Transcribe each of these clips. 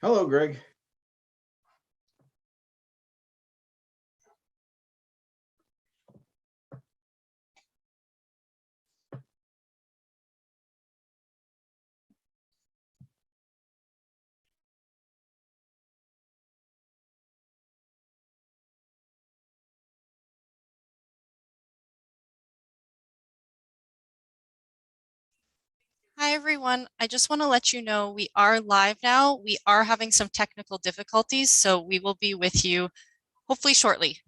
Hello, Greg. Hi, everyone. I just want to let you know we are live now. We are having some technical difficulties, so we will be with you hopefully shortly.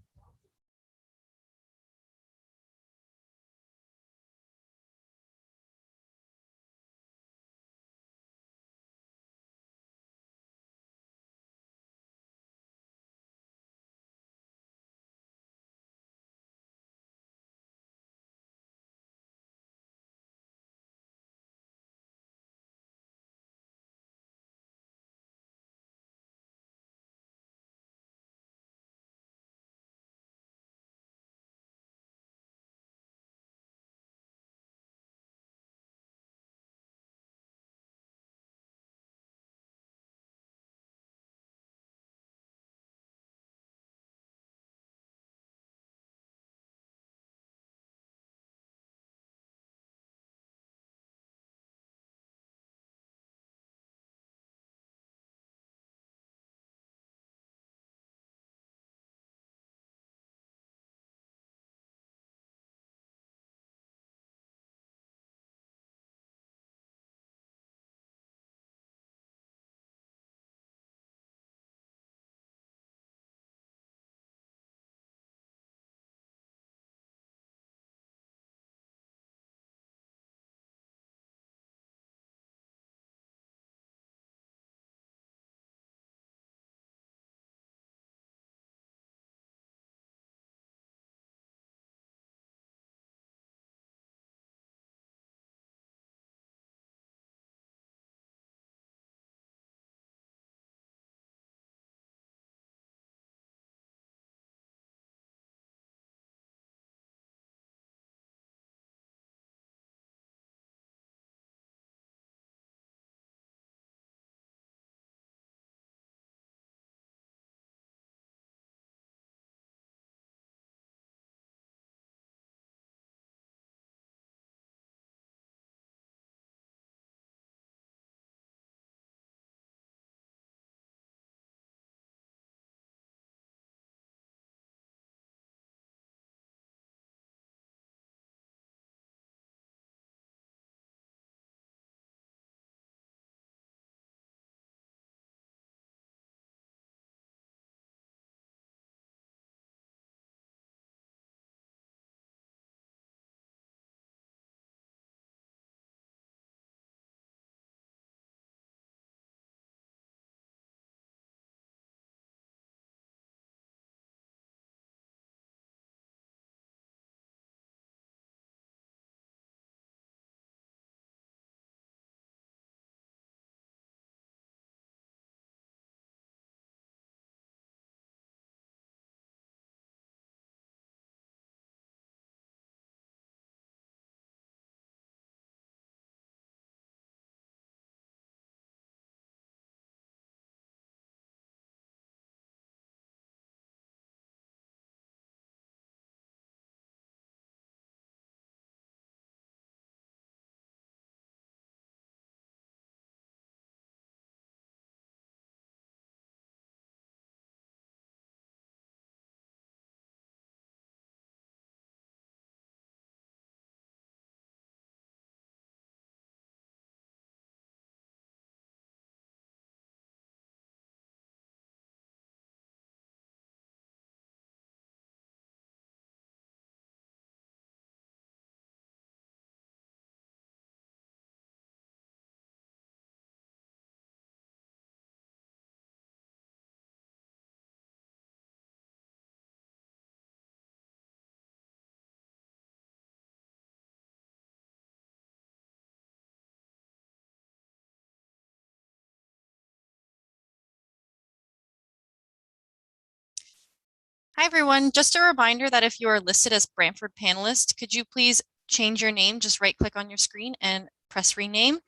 Hi, everyone. Just a reminder that if you are listed as Brantford panelist, could you please change your name? Just right click on your screen and press rename.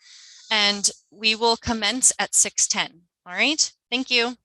And we will commence at 6:10. All right. Thank you.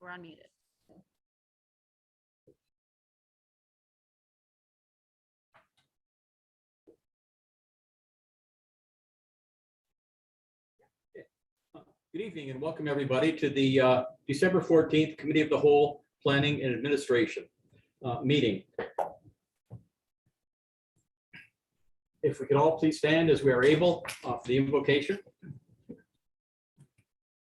We're unmuted. Good evening and welcome everybody to the December 14th Committee of the Whole Planning and Administration meeting. If we could all please stand as we are able for the invocation.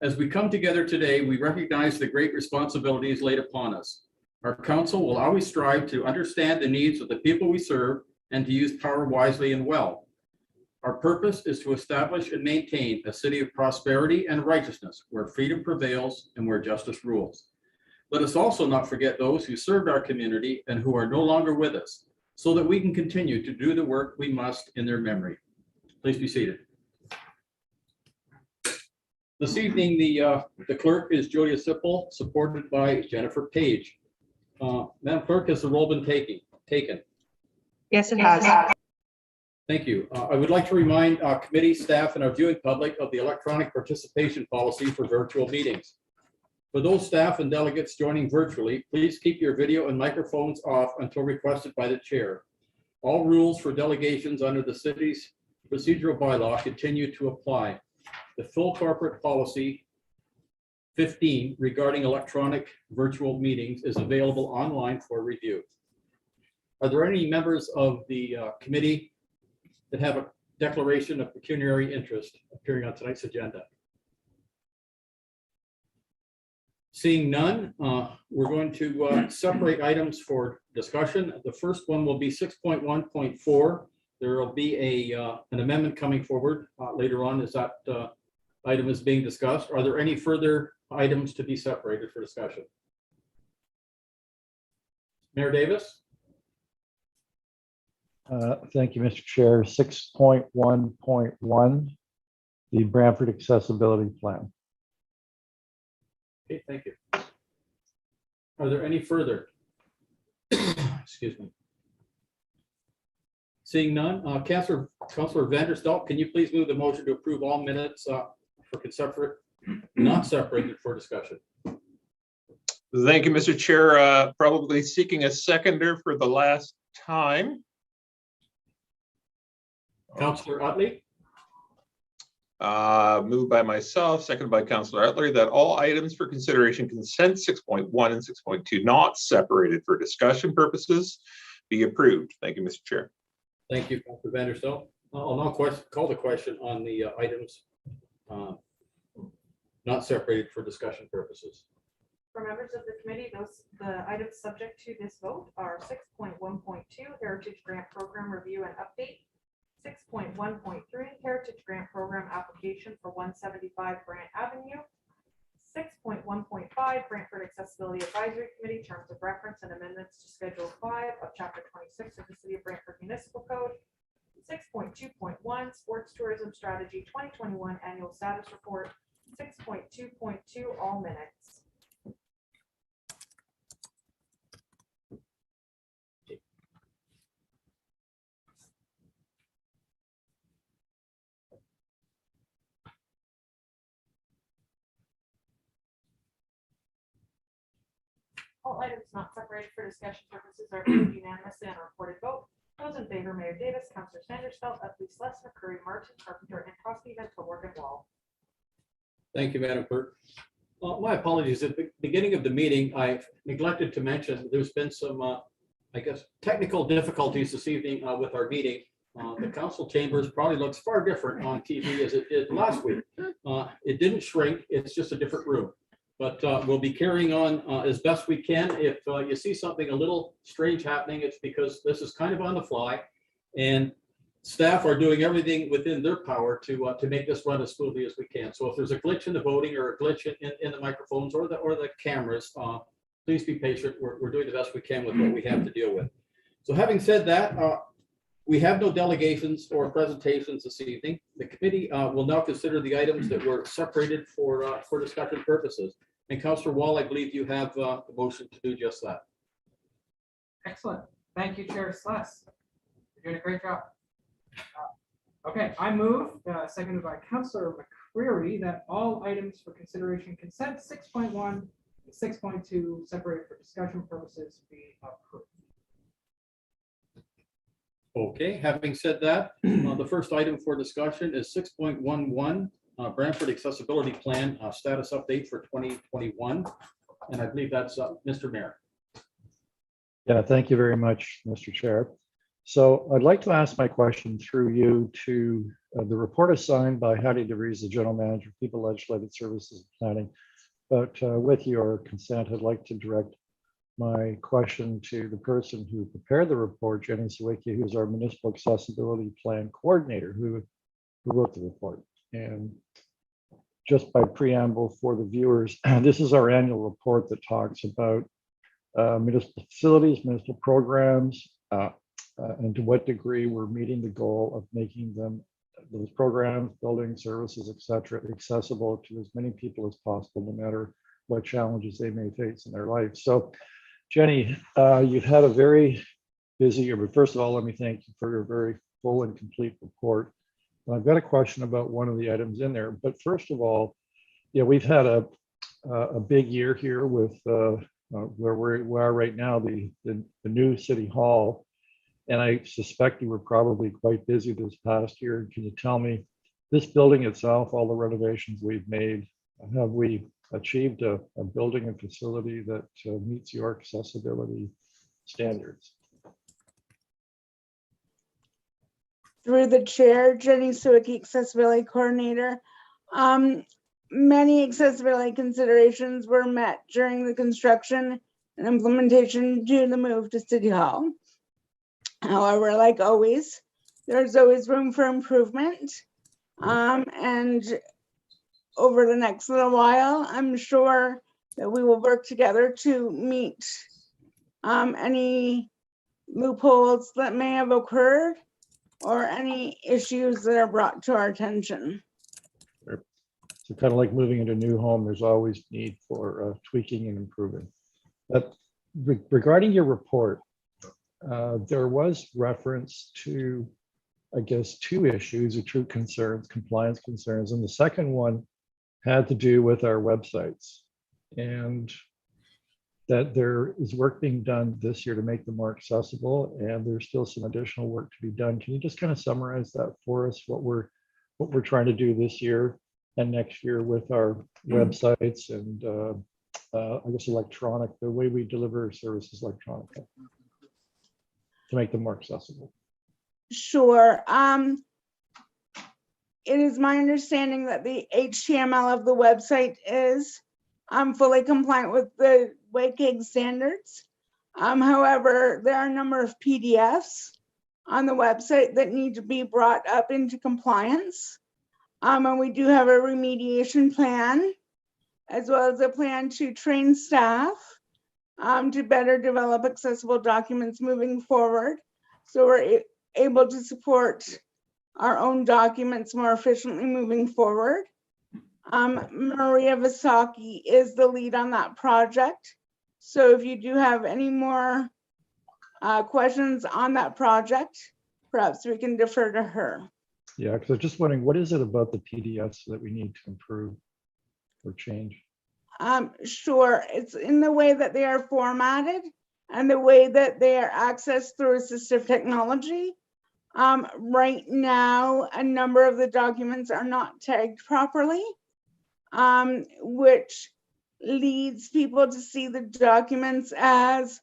As we come together today, we recognize the great responsibilities laid upon us. Our council will always strive to understand the needs of the people we serve and to use power wisely and well. Our purpose is to establish and maintain a city of prosperity and righteousness where freedom prevails and where justice rules. Let us also not forget those who served our community and who are no longer with us, so that we can continue to do the work we must in their memory. Please be seated. This evening, the clerk is Julia Sipple, supported by Jennifer Page. Madam Clerk, has the roll been taken? Yes, it has. Thank you. I would like to remind our committee staff and our viewing public of the electronic participation policy for virtual meetings. For those staff and delegates joining virtually, please keep your video and microphones off until requested by the chair. All rules for delegations under the city's procedural bylaw continue to apply. The full corporate policy 15 regarding electronic virtual meetings is available online for review. Are there any members of the committee that have a declaration of pecuniary interest appearing on tonight's agenda? Seeing none, we're going to separate items for discussion. The first one will be 6.1.4. There will be an amendment coming forward later on as that item is being discussed. Are there any further items to be separated for discussion? Mayor Davis? Thank you, Mr. Chair. 6.1.1, the Brantford Accessibility Plan. Okay, thank you. Are there any further? Excuse me. Seeing none, Councillor Vanderstelp, can you please move the motion to approve all minutes for not separated for discussion? Thank you, Mr. Chair. Probably seeking a seconder for the last time. Councillor Utley? Moved by myself, seconded by Councillor Utley, that all items for consideration consent 6.1 and 6.2 not separated for discussion purposes be approved. Thank you, Mr. Chair. Thank you, Councillor Vanderstelp. I'll now call the question on the items not separated for discussion purposes. For members of the committee, the items subject to this vote are 6.1.2 Heritage Grant Program Review and Update, 6.1.3 Heritage Grant Program Application for 175 Grant Avenue, 6.1.5 Brantford Accessibility Advisory Committee Terms of Reference and Amendments to Schedule 5 of Chapter 26 of the City of Brantford Municipal Code, 6.2.1 Sports Tourism Strategy 2021 Annual Status Report, 6.2.2 All Minutes. All items not separated for discussion purposes are approved unanimously on a recorded vote. Those in favor, Mayor Davis, Councillor Sandersfeld, Utley, Schlesinger, Curry, Martin, Carpenter, and Toski, Vento, Morgan, Wall. Thank you, Madam Clerk. My apologies. At the beginning of the meeting, I neglected to mention there's been some, I guess, technical difficulties this evening with our meeting. The council chambers probably looks far different on TV as it did last week. It didn't shrink. It's just a different room. But we'll be carrying on as best we can. If you see something a little strange happening, it's because this is kind of on the fly, and staff are doing everything within their power to make this run as smoothly as we can. So if there's a glitch in the voting or a glitch in the microphones or the cameras, please be patient. We're doing the best we can with what we have to deal with. So having said that, we have no delegations or presentations this evening. The committee will now consider the items that were separated for discussion purposes. And Councillor Wall, I believe you have the motion to do just that. Excellent. Thank you, Chair Sless. You're doing a great job. Okay, I move, seconded by Councillor McCreary, that all items for consideration consent 6.1 and 6.2 separated for discussion purposes be approved. Okay, having said that, the first item for discussion is 6.11, Brantford Accessibility Plan, status update for 2021. And I believe that's Mr. Mayor. Yeah, thank you very much, Mr. Chair. So I'd like to ask my question through you to the report assigned by Hattie DeVries, the General Manager of People, Legislative Services and Planning. But with your consent, I'd like to direct my question to the person who prepared the report, Jenny Sawicki, who's our Municipal Accessibility Plan Coordinator, who wrote the report. And just by preamble for the viewers, this is our annual report that talks about municipal facilities, municipal programs, and to what degree we're meeting the goal of making them, those programs, buildings, services, et cetera, accessible to as many people as possible, no matter what challenges they may face in their life. So, Jenny, you've had a very busy year, but first of all, let me thank you for your very full and complete report. And I've got a question about one of the items in there, but first of all, yeah, we've had a big year here with where we are right now, the new City Hall. And I suspect you were probably quite busy this past year. Can you tell me, this building itself, all the renovations we've made, have we achieved a building and facility that meets your accessibility standards? Through the chair, Jenny Sawicki, Accessibility Coordinator. Many accessibility considerations were met during the construction and implementation due to the move to City Hall. However, like always, there's always room for improvement. And over the next little while, I'm sure that we will work together to meet any loopholes that may have occurred or any issues that are brought to our attention. So kind of like moving into a new home, there's always need for tweaking and improving. But regarding your report, there was reference to, I guess, two issues or two concerns, compliance concerns. And the second one had to do with our websites, and that there is work being done this year to make them more accessible, and there's still some additional work to be done. Can you just kind of summarize that for us, what we're trying to do this year and next year with our websites and I guess electronic, the way we deliver services electronically to make them more accessible? Sure. It is my understanding that the HTML of the website is fully compliant with the WCAG standards. However, there are a number of PDFs on the website that need to be brought up into compliance. And we do have a remediation plan, as well as a plan to train staff to better develop accessible documents moving forward. So we're able to support our own documents more efficiently moving forward. Maria Visaki is the lead on that project. So if you do have any more questions on that project, perhaps we can defer to her. Yeah, because I was just wondering, what is it about the PDFs that we need to improve or change? Sure, it's in the way that they are formatted and the way that they are accessed through assistive technology. Right now, a number of the documents are not tagged properly, which leads people to see the documents as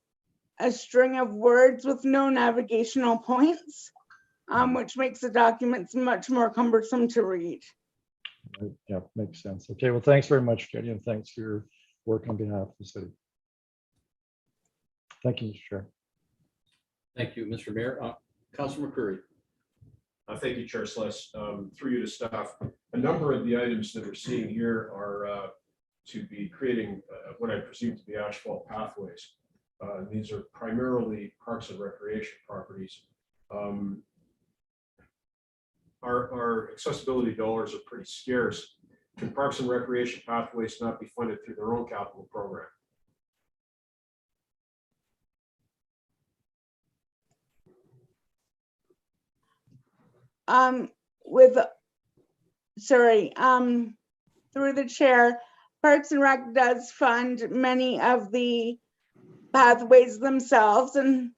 a string of words with no navigational points, which makes the documents much more cumbersome to read. Right. Yeah, makes sense. Okay, well, thanks very much, Jenny, and thanks for your work on behalf of the city. Thank you, Mr. Chair. Thank you, Mr. Mayor. Councilor McCurry. Thank you, Chair Sluss. Through you to staff, a number of the items that we're seeing here are to be creating what I presume to be asphalt pathways. These are primarily parks and recreation properties. Our accessibility dollars are pretty scarce. Can parks and recreation pathways not be funded through their own capital program? Through the chair, Parks and Rec does fund many of the pathways themselves and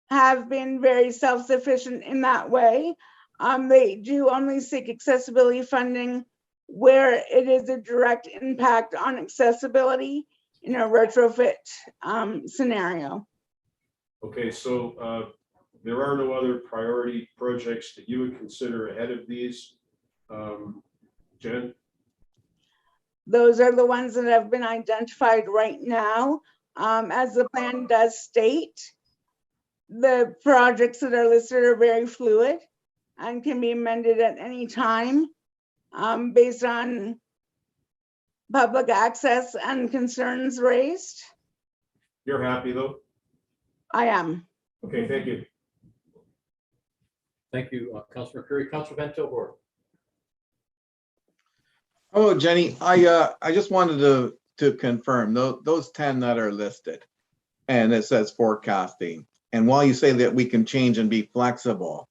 have been very self-sufficient in that way. They do only seek accessibility funding where it is a direct impact on accessibility in a retrofit scenario. Okay, so there are no other priority projects that you would consider ahead of these, Jen? Those are the ones that have been identified right now. As the plan does state, the projects that are listed are very fluid and can be amended at any time based on public access and concerns raised. You're happy though? I am. Okay, thank you. Thank you, Councilor Curry. Councilor Van Tilburg. Oh, Jenny, I just wanted to confirm those 10 that are listed, and it says forecasting. And while you say that we can change and be flexible,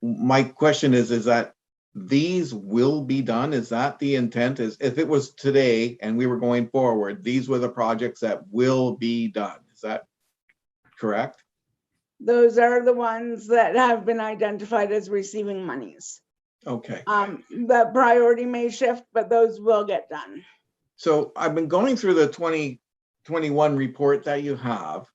my question is that these will be done? Is that the intent? Is if it was today and we were going forward, these were the projects that will be done? Is that correct? Those are the ones that have been identified as receiving monies. Okay. The priority may shift, but those will get done. So I've been going through the 2021 report that you have,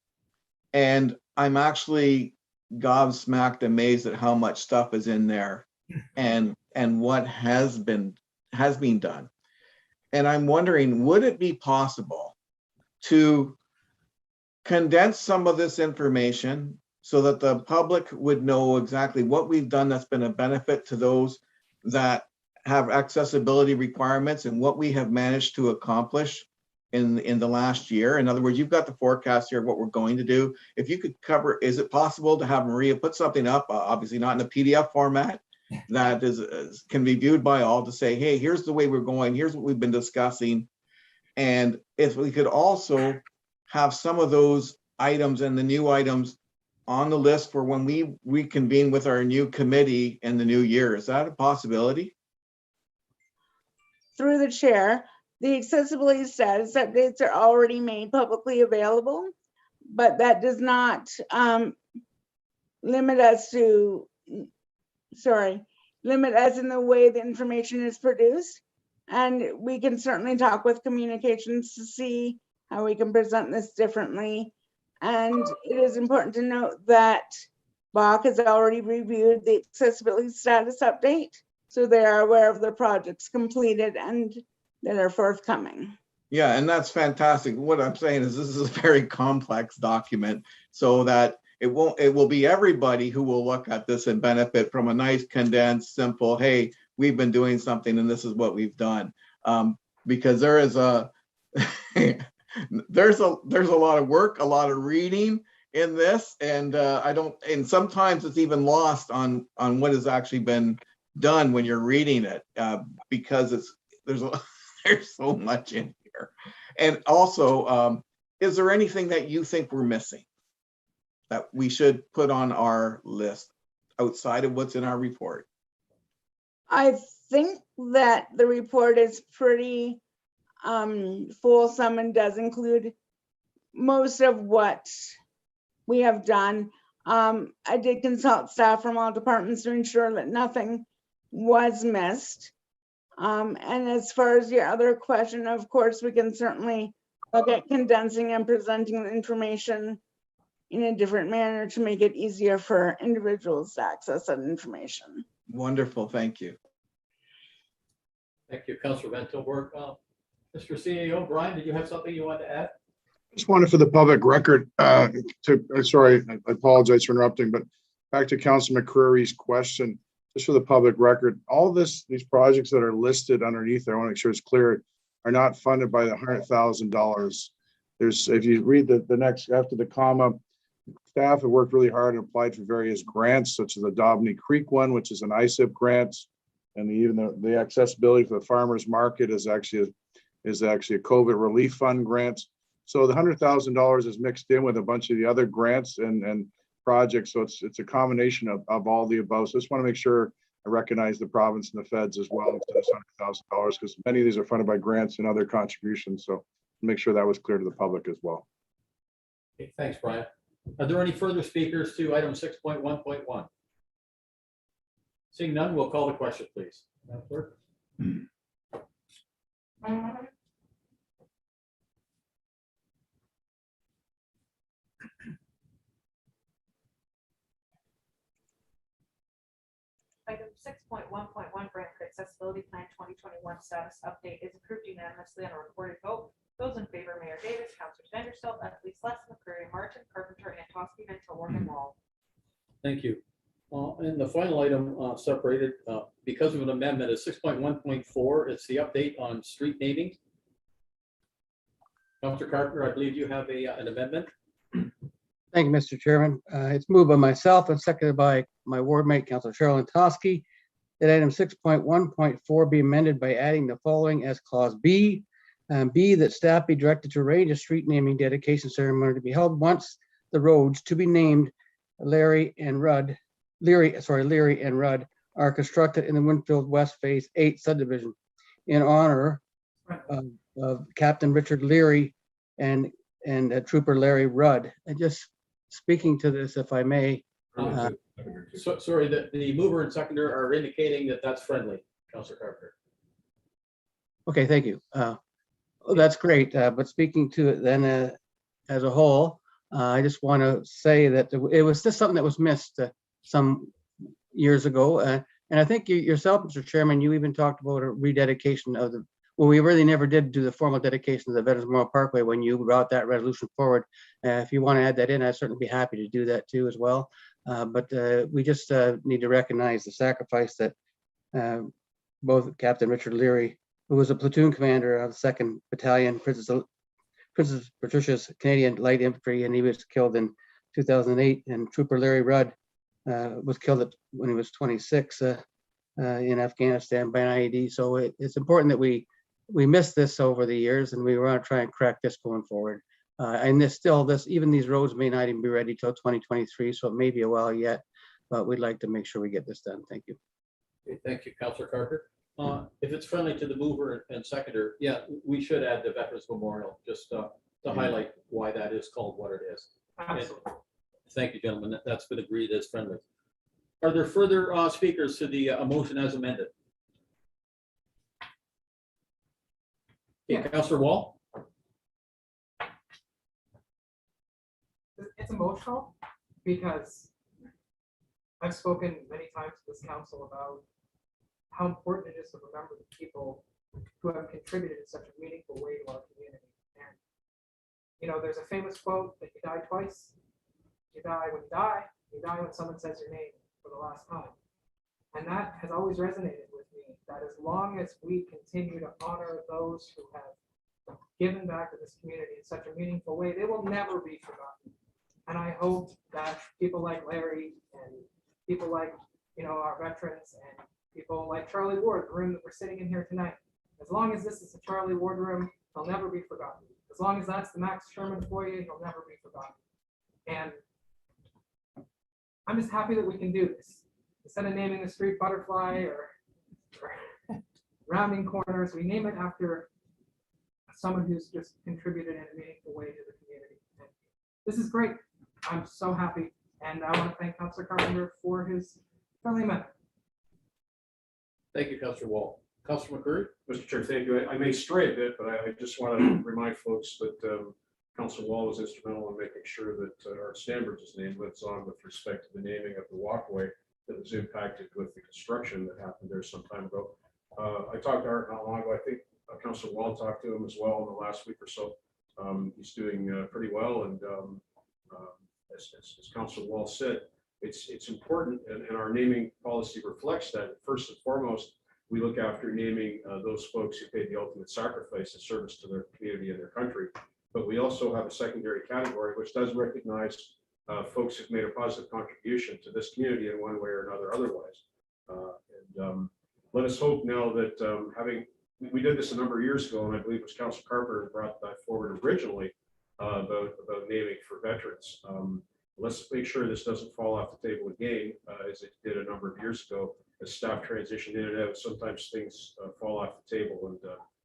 and I'm actually gobsmacked, amazed at how much stuff is in there and what has been done. And I'm wondering, would it be possible to condense some of this information so that the public would know exactly what we've done that's been a benefit to those that have accessibility requirements and what we have managed to accomplish in the last year? In other words, you've got the forecast here of what we're going to do. If you could cover, is it possible to have Maria put something up, obviously not in a PDF format, that can be viewed by all, to say, hey, here's the way we're going, here's what we've been discussing. And if we could also have some of those items and the new items on the list for when we reconvene with our new committee in the new year. Is that a possibility? Through the chair, the accessibility status updates are already made publicly available, but that does not limit us in the way the information is produced. And we can certainly talk with communications to see how we can present this differently. And it is important to note that Bach has already reviewed the accessibility status update, so they are aware of the projects completed and that are forthcoming. Yeah, and that's fantastic. What I'm saying is this is a very complex document, so that it will be everybody who will look at this and benefit from a nice, condensed, simple, hey, we've been doing something and this is what we've done. Because there is there's a lot of work, a lot of reading in this, and and sometimes it's even lost on what has actually been done when you're reading it, because there's so much in here. And also, is there anything that you think we're missing that we should put on our list outside of what's in our report? I think that the report is pretty fulsome and does include most of what we have done. I did consult staff from all departments to ensure that nothing was missed. And as far as your other question, of course, we can certainly look at condensing and presenting the information in a different manner to make it easier for individuals to access that information. Wonderful, thank you. Thank you, Councilor Van Tilburg. Mr. CEO, Brian, did you have something you wanted to add? Just wanted for the public record sorry, I apologize for interrupting, but back to Councilor McCreary's question, just for the public record, all these projects that are listed underneath there, I want to make sure it's clear, are not funded by the $100,000. There's, if you read the next after the comma, staff have worked really hard and applied for various grants, such as the Dobney Creek one, which is an ISIP grant, and even the accessibility for the farmers market is actually a COVID relief fund grant. So the $100,000 is mixed in with a bunch of the other grants and projects. So it's a combination of all the above. So I just want to make sure I recognize the province and the feds as well to this $100,000 because many of these are funded by grants and other contributions. So make sure that was clear to the public as well. Okay, thanks, Brian. Are there any further speakers to item 6.1.1? Seeing none, we'll call the question, please. Madam Clerk? Item 6.1.1 Brantford Accessibility Plan 2021 status update is approved unanimously on a recorded vote. Those in favor, Mayor Davis, Councilors Vanderstel, Ethley, Sless, McCreary, Martin, Carpenter, and Toski, Vento, Morgan, Wall. Thank you. And the final item separated because of an amendment is 6.1.4. It's the update on street naming. Councilor Carpenter, I believe you have an amendment. Thank you, Mr. Chairman. It's moved by myself and seconded by my ward mate, Councilor Sherilyn Toski, that item 6.1.4 be amended by adding the following as clause B. B, that staff be directed to arrange a street naming dedication ceremony to be held once the roads to be named Leary and Rudd are constructed in the Winfield West Phase 8 subdivision in honor of Captain Richard Leary and Trooper Larry Rudd. And just speaking to this, if I may. So, sorry, the mover and seconder are indicating that that's friendly, Councilor Carpenter. Okay, thank you. That's great. But speaking to it then as a whole, I just want to say that it was just something that was missed some years ago. And I think yourself, Mr. Chairman, you even talked about a rededication of the, well, we really never did do the formal dedication of the Veterans Memorial Parkway when you brought that resolution forward. If you want to add that in, I'd certainly be happy to do that too as well. But we just need to recognize the sacrifice that both Captain Richard Leary, who was a platoon commander of the 2nd Battalion, Princess Patricia's Canadian Light Infantry, and he was killed in 2008. And Trooper Larry Rudd was killed when he was 26 in Afghanistan by an IED. So it's important that we missed this over the years, and we want to try and correct this going forward. And even these roads may not even be ready till 2023, so it may be a while yet, but we'd like to make sure we get this done. Thank you. Okay, thank you, Councilor Carter. If it's friendly to the mover and seconder, yeah, we should add the Veterans Memorial just to highlight why that is called what it is. Absolutely. Thank you, gentlemen. That's been agreed as friendly. Are there further speakers to the motion as amended? Okay, Councilor Wall. It's emotional because I've spoken many times to this council about how important it is to remember the people who have contributed in such a meaningful way to our community. And, you know, there's a famous quote that you die twice. You die when you die when someone says your name for the last time. And that has always resonated with me, that as long as we continue to honor those who have given back to this community in such a meaningful way, they will never be forgotten. And I hope that people like Larry and people like, you know, our veterans and people like Charlie Ward, the room that we're sitting in here tonight, as long as this is the Charlie Ward room, they'll never be forgotten. As long as that's the Max Sherman foyer, they'll never be forgotten. And I'm just happy that we can do this. Instead of naming the street Butterfly or Rounding Corners, we name it after someone who's just contributed in a meaningful way to the community. And this is great. I'm so happy. And I want to thank Councilor Carpenter for his friendly amendment. Thank you, Councilor Wall. Councilor McCreary. Mr. Chair, thank you. I may stray a bit, but I just want to remind folks that Councilor Wall was instrumental in making sure that our Stanbridge's name lives on with respect to the naming of the walkway that was impacted with the construction that happened there some time ago. I talked to Art not long ago. I think Councilor Wall talked to him as well in the last week or so. He's doing pretty well, and as Councilor Wall said, it's important, and our naming policy reflects that. First and foremost, we look after naming those folks who paid the ultimate sacrifice in service to their community and their country. But we also have a secondary category which does recognize folks who've made a positive contribution to this community in one way or another otherwise. Let us hope now that we did this a number of years ago, and I believe it was Councilor Carpenter who brought that forward originally about naming for veterans. Let's make sure this doesn't fall off the table again, as it did a number of years ago. as staff transition in and out, sometimes things fall off the table, and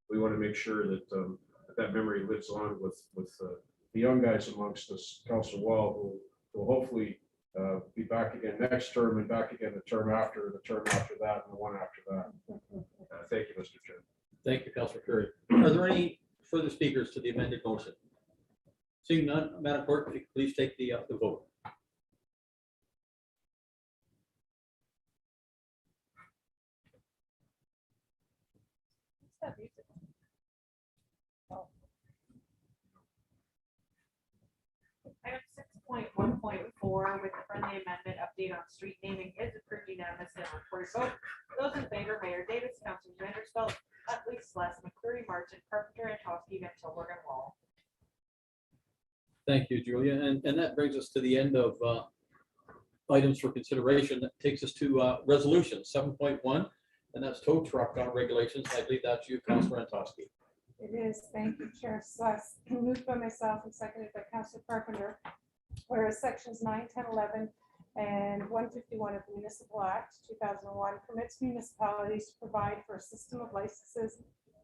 we want to make sure that that memory lives on with the young guys amongst us. Councillor Wall, who will hopefully be back again next term, and back again the term after that, and the one after that. Thank you, Mr. Chair. Thank you, Councillor Curry. Are there any further speakers to the amended motion? Seeing none, Madam Clerk, if you could please take the vote. Item 6.1.4 with a friendly amendment update on street naming is approved unanimously on recorded vote. Those in favor, Mayor Davis, Councilors Vandersfelt, Utley, Sless, McCreary, Martin, Carpenter, and Toski, Van Tilburg, and Wall. Thank you, Julia. And that brings us to the end of items for consideration. That takes us to resolution 7.1, and that's tow truck regulations. I believe that's you, Councilor Antosky. It is. Thank you, Chair Sless. Moved by myself and seconded by Councilor Carpenter. Whereas sections 9, 10, 11, and 151 of the Municipal Act 2001 permits municipalities to provide for a system of licenses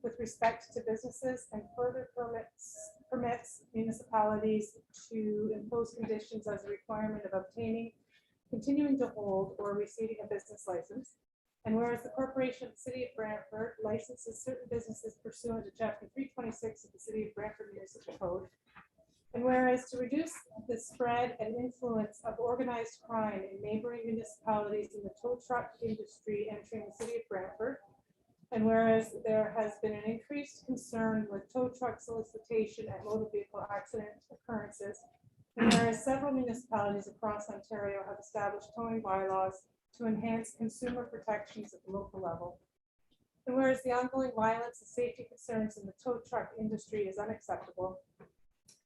with respect to businesses, and further permits municipalities to impose conditions as a requirement of obtaining, continuing to hold, or receiving a business license. And whereas the Corporation of the City of Brantford licenses certain businesses pursuant to Chapter 326 of the City of Brantford Municipal Code. And whereas to reduce the spread and influence of organized crime in neighboring municipalities in the tow truck industry entering the City of Brantford. And whereas there has been an increased concern with tow truck solicitation at motor vehicle accident occurrences. And whereas several municipalities across Ontario have established towing bylaws to enhance consumer protections at the local level. And whereas the ongoing violence and safety concerns in the tow truck industry is unacceptable.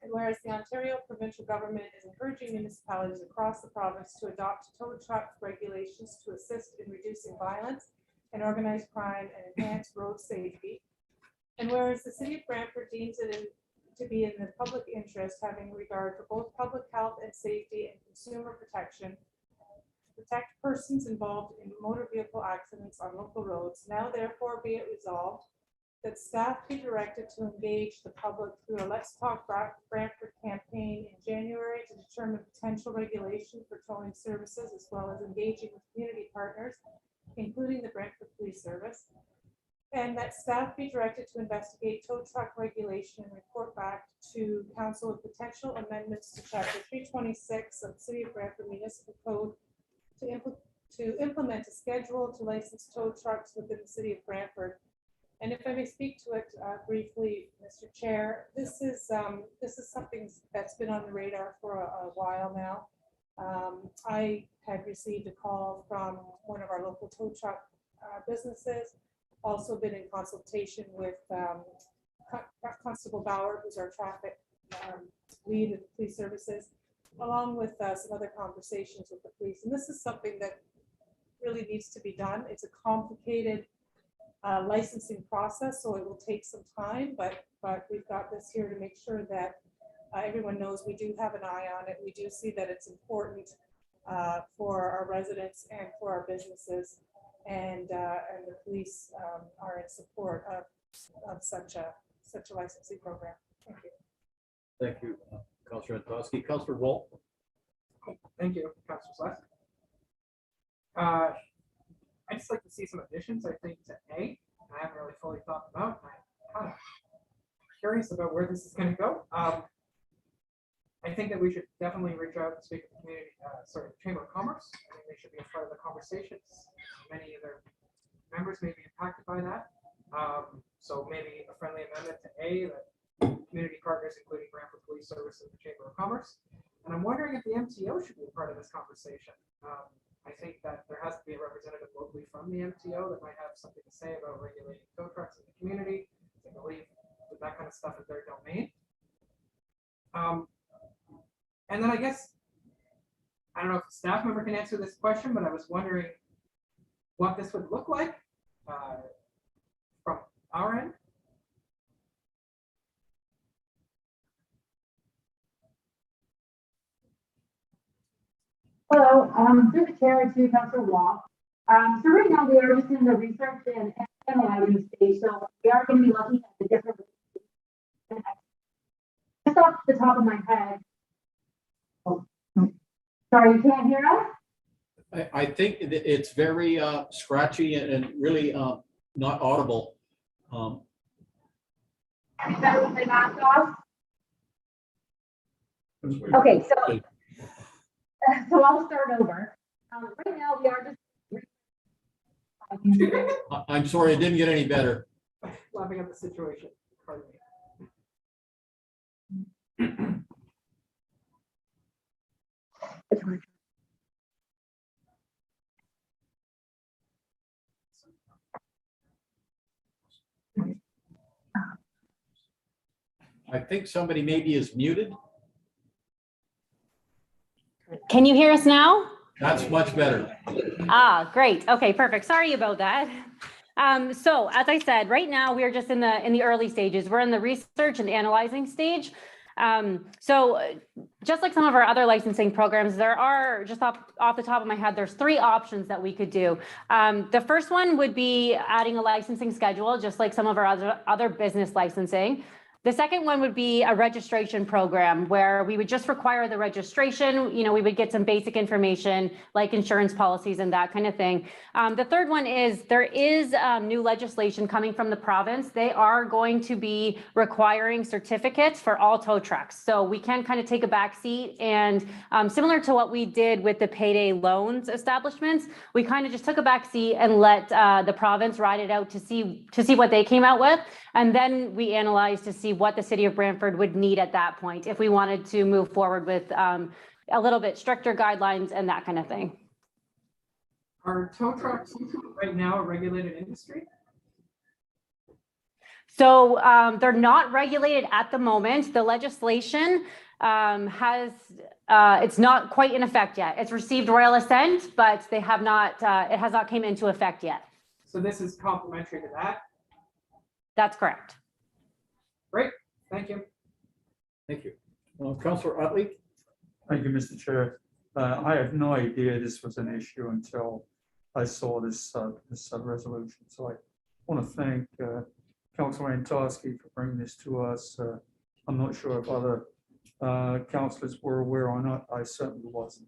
And whereas the Ontario provincial government is encouraging municipalities across the province to adopt tow truck regulations to assist in reducing violence and organized crime and enhance road safety. And whereas the City of Brantford deems it to be in the public interest, having regard for both public health and safety and consumer protection, protect persons involved in motor vehicle accidents on local roads. Now therefore be it resolved that staff be directed to engage the public through a Let's Talk Brantford campaign in January to determine potential regulation for towing services, as well as engaging with community partners, including the Brantford Police Service. And that staff be directed to investigate tow truck regulation and report back to council with potential amendments to Chapter 326 of the City of Brantford Municipal Code to implement a schedule to license tow trucks within the City of Brantford. And if I may speak to it briefly, Mr. Chair, this is something that's been on the radar for a while now. I had received a call from one of our local tow truck businesses, also been in consultation with Constable Bauer, who's our traffic lead of the police services, along with some other conversations with the police. And this is something that really needs to be done. It's a complicated licensing process, so it will take some time, but we've got this here to make sure that everyone knows we do have an eye on it. We do see that it's important for our residents and for our businesses, and the police are in support of such a licensing program. Thank you. Thank you, Councilor Antosky. Councilor Walt. Thank you, Councilor Sless. I'd just like to see some additions, I think, to A. I haven't really fully thought about. I'm kind of curious about where this is going to go. I think that we should definitely reach out and speak to the community, Chamber of Commerce. I think they should be a part of the conversations. Many of their members may be impacted by that. So maybe a friendly amendment to A, that community partners, including Brantford Police Service and the Chamber of Commerce. And I'm wondering if the MTO should be a part of this conversation. I think that there has to be a representative locally from the MTO that might have something to say about regulating tow trucks in the community. I believe that kind of stuff is their domain. And then I guess, I don't know if a staff member can answer this question, but I was wondering what this would look like from our end. Hello, through the chair to Councilor Wall. So right now we are just in the research and analyzing stage, so we are going to be looking at the different. Just off the top of my head. Oh, sorry, you can't hear us? I think it's very scratchy and really not audible. Is that with my mask off? That's what- Okay, so I'll start over. Right now we are just. I'm sorry, it didn't get any better. Laughing at the situation. Pardon me. I think somebody maybe is muted. Can you hear us now? That's much better. Ah, great. Okay, perfect. Sorry about that. So as I said, right now we are just in the early stages. We're in the research and analyzing stage. So just like some of our other licensing programs, there are, just off the top of my head, there's 3 options that we could do. The first one would be adding a licensing schedule, just like some of our other business licensing. The second one would be a registration program where we would just require the registration. You know, we would get some basic information like insurance policies and that kind of thing. The third one is there is new legislation coming from the province. They are going to be requiring certificates for all tow trucks. So we can kind of take a back seat and similar to what we did with the payday loans establishments, we kind of just took a back seat and let the province ride it out to see what they came out with. And then we analyzed to see what the city of Brantford would need at that point if we wanted to move forward with a little bit stricter guidelines and that kind of thing. Are tow trucks right now a regulated industry? So they're not regulated at the moment. The legislation it's not quite in effect yet. It's received royal assent, but they have not, it has not came into effect yet. So this is complementary to that? That's correct. Great, thank you. Thank you. Councillor Utley? Thank you, Mr. Chair. I had no idea this was an issue until I saw this resolution. So I want to thank Councillor Antosky for bringing this to us. I'm not sure if other councillors were aware or not. I certainly wasn't.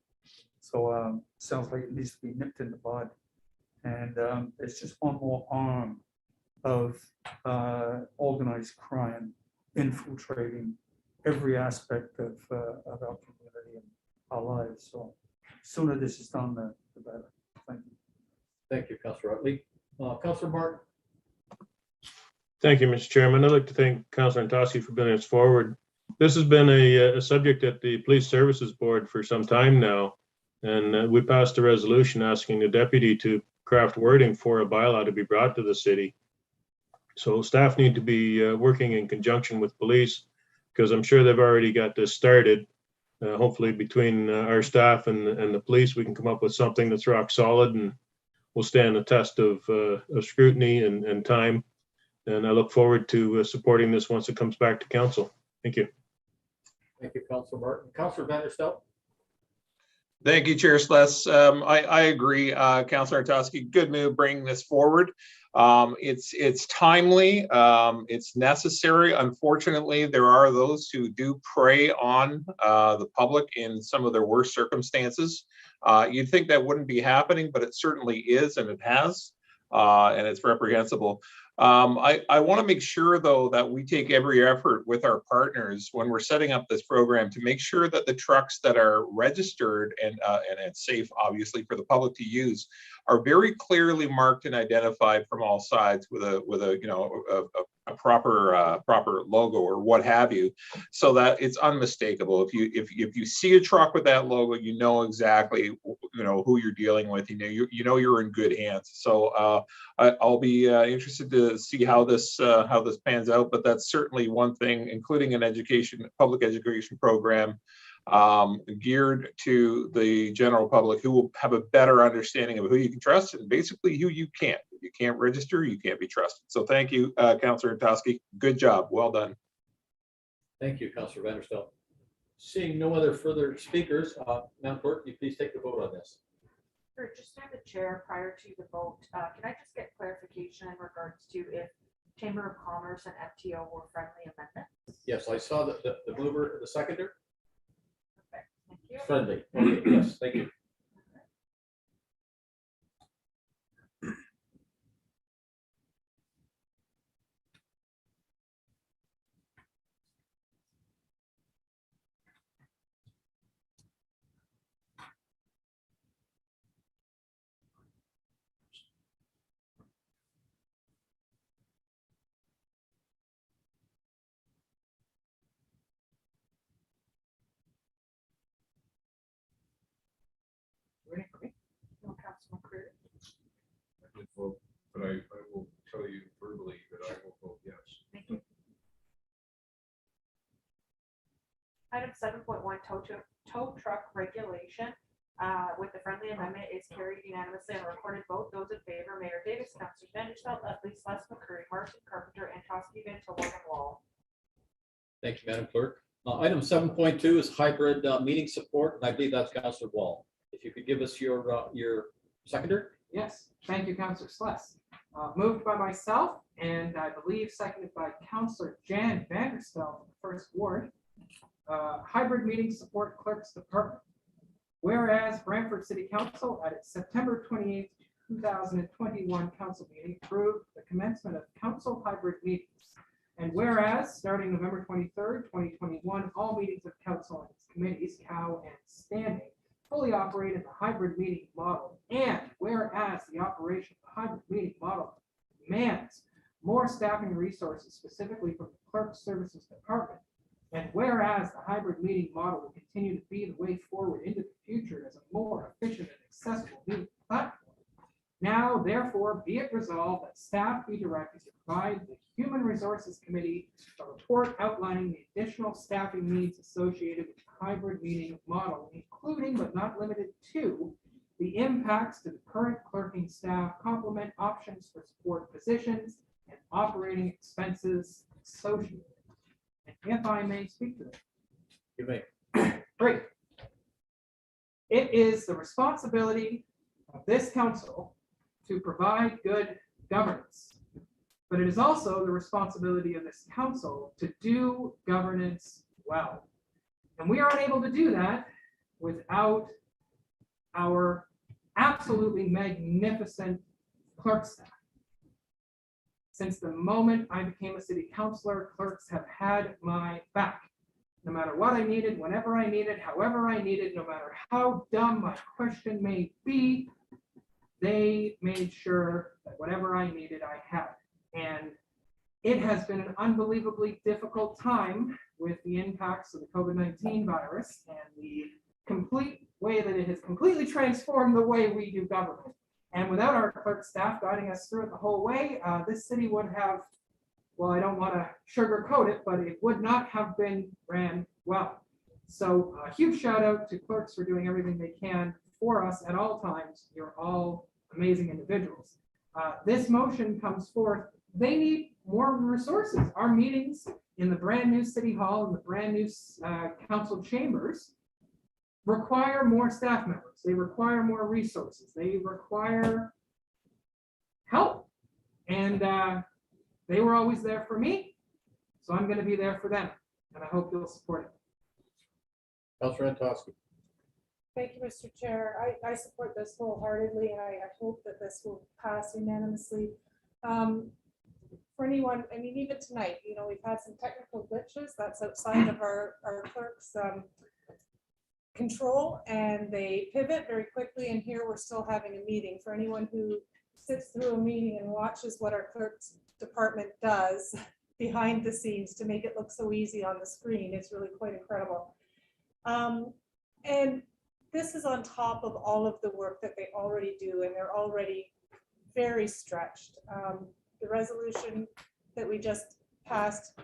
So sounds like it needs to be nipped in the bud. And it's just one more arm of organized crime infiltrating every aspect of our community and our lives. So sooner this is done, the better. Thank you. Thank you, Councillor Utley. Councillor Martin? Thank you, Mr. Chairman. I'd like to thank Councillor Antosky for bringing us forward. This has been a subject at the Police Services Board for some time now, and we passed a resolution asking the deputy to craft wording for a bylaw to be brought to the city. So staff need to be working in conjunction with police, because I'm sure they've already got this started. Hopefully between our staff and the police, we can come up with something that's rock solid and will stand the test of scrutiny and time. And I look forward to supporting this once it comes back to council. Thank you. Thank you, Councillor Martin. Councillor Vanderstel? Thank you, Chair Sless. I agree, Councillor Antosky, good move bringing this forward. It's timely, it's necessary. Unfortunately, there are those who do prey on the public in some of their worst circumstances. You'd think that wouldn't be happening, but it certainly is, and it has, and it's reprehensible. I want to make sure, though, that we take every effort with our partners when we're setting up this program to make sure that the trucks that are registered and it's safe, obviously, for the public to use, are very clearly marked and identified from all sides with a proper logo or what have you, so that it's unmistakable. If you see a truck with that logo, you know exactly who you're dealing with. You know you're in good hands. So I'll be interested to see how this pans out. But that's certainly one thing, including an public education program geared to the general public, who will have a better understanding of who you can trust and basically who you can't. If you can't register, you can't be trusted. So thank you, Councillor Antosky. Good job. Well done. Thank you, Councillor Vanderstel. Seeing no other further speakers, Madam Clerk, can you please take the vote on this? Just through the chair, prior to the vote, can I just get clarification in regards to if Chamber of Commerce and FTO were friendly amendments? Yes, I saw the mover, the seconder, Perfect. Thank you. friendly. Okay, yes, thank you. Ready for me? No, Councilman Crew. I did vote, but I will tell you verbally that I will vote yes. Thank you. Item 7.1, tow truck regulation, with the friendly amendment is carried unanimously on a recorded vote. Those in favor, Mayor Davis, Councilor Vanderstelt, Leslie Sless, McCurry, Martin, Carpenter, and Toski, Van Til, Morgan Wall. Thank you, Madam Clerk. Item 7.2 is hybrid meeting support, and I believe that's Councilor Wall. If you could give us your seconder? Yes, thank you, Councillor Sless. Moved by myself, and I believe seconded by Councillor Jan Vanderstelt, First Ward. Hybrid meeting support clerks department. Whereas Brantford City Council at its September 28th, 2021 council meeting approved the commencement of council hybrid meetings. And whereas starting November 23rd, 2021, all meetings of council and its committees, COW and standing, fully operate in the hybrid meeting model. And whereas the operation of the hybrid meeting model demands more staffing resources specifically from the clerk services department. And whereas the hybrid meeting model will continue to be the way forward into the future as a more efficient and accessible meeting platform. Now, therefore, be it resolved that staff be directed to provide the Human Resources Committee a report outlining the additional staffing needs associated with the hybrid meeting model, including but not limited to the impacts to the current clerking staff, complement options for support positions, and operating expenses associated. And if I may speak to it. You may. Great. It is the responsibility of this council to provide good governance, but it is also the responsibility of this council to do governance well. And we are unable to do that without our absolutely magnificent clerk staff. Since the moment I became a city councilor, clerks have had my back. No matter what I needed, whenever I needed, however I needed, no matter how dumb my question may be, they made sure that whatever I needed, I had. And it has been an unbelievably difficult time with the impacts of the COVID-19 virus and the complete way that it has completely transformed the way we do government. And without our clerk staff guiding us through it the whole way, this city would have, well, I don't want to sugarcoat it, but it would not have been ran well. So a huge shout out to clerks for doing everything they can for us at all times. You're all amazing individuals. This motion comes forth. They need more resources. Our meetings in the brand new city hall and the brand new council chambers require more staff members. They require more resources. They require help. And they were always there for me. So I'm going to be there for them. And I hope you'll support it. Councilor Antosky. Thank you, Mr. Chair. I support this wholeheartedly, and I hope that this will pass unanimously. For anyone, I mean, even tonight, you know, we've had some technical glitches that's outside of our clerks' control, and they pivot very quickly. And here we're still having a meeting. For anyone who sits through a meeting and watches what our clerks department does behind the scenes to make it look so easy on the screen, it's really quite incredible. And this is on top of all of the work that they already do, and they're already very stretched. The resolution that we just passed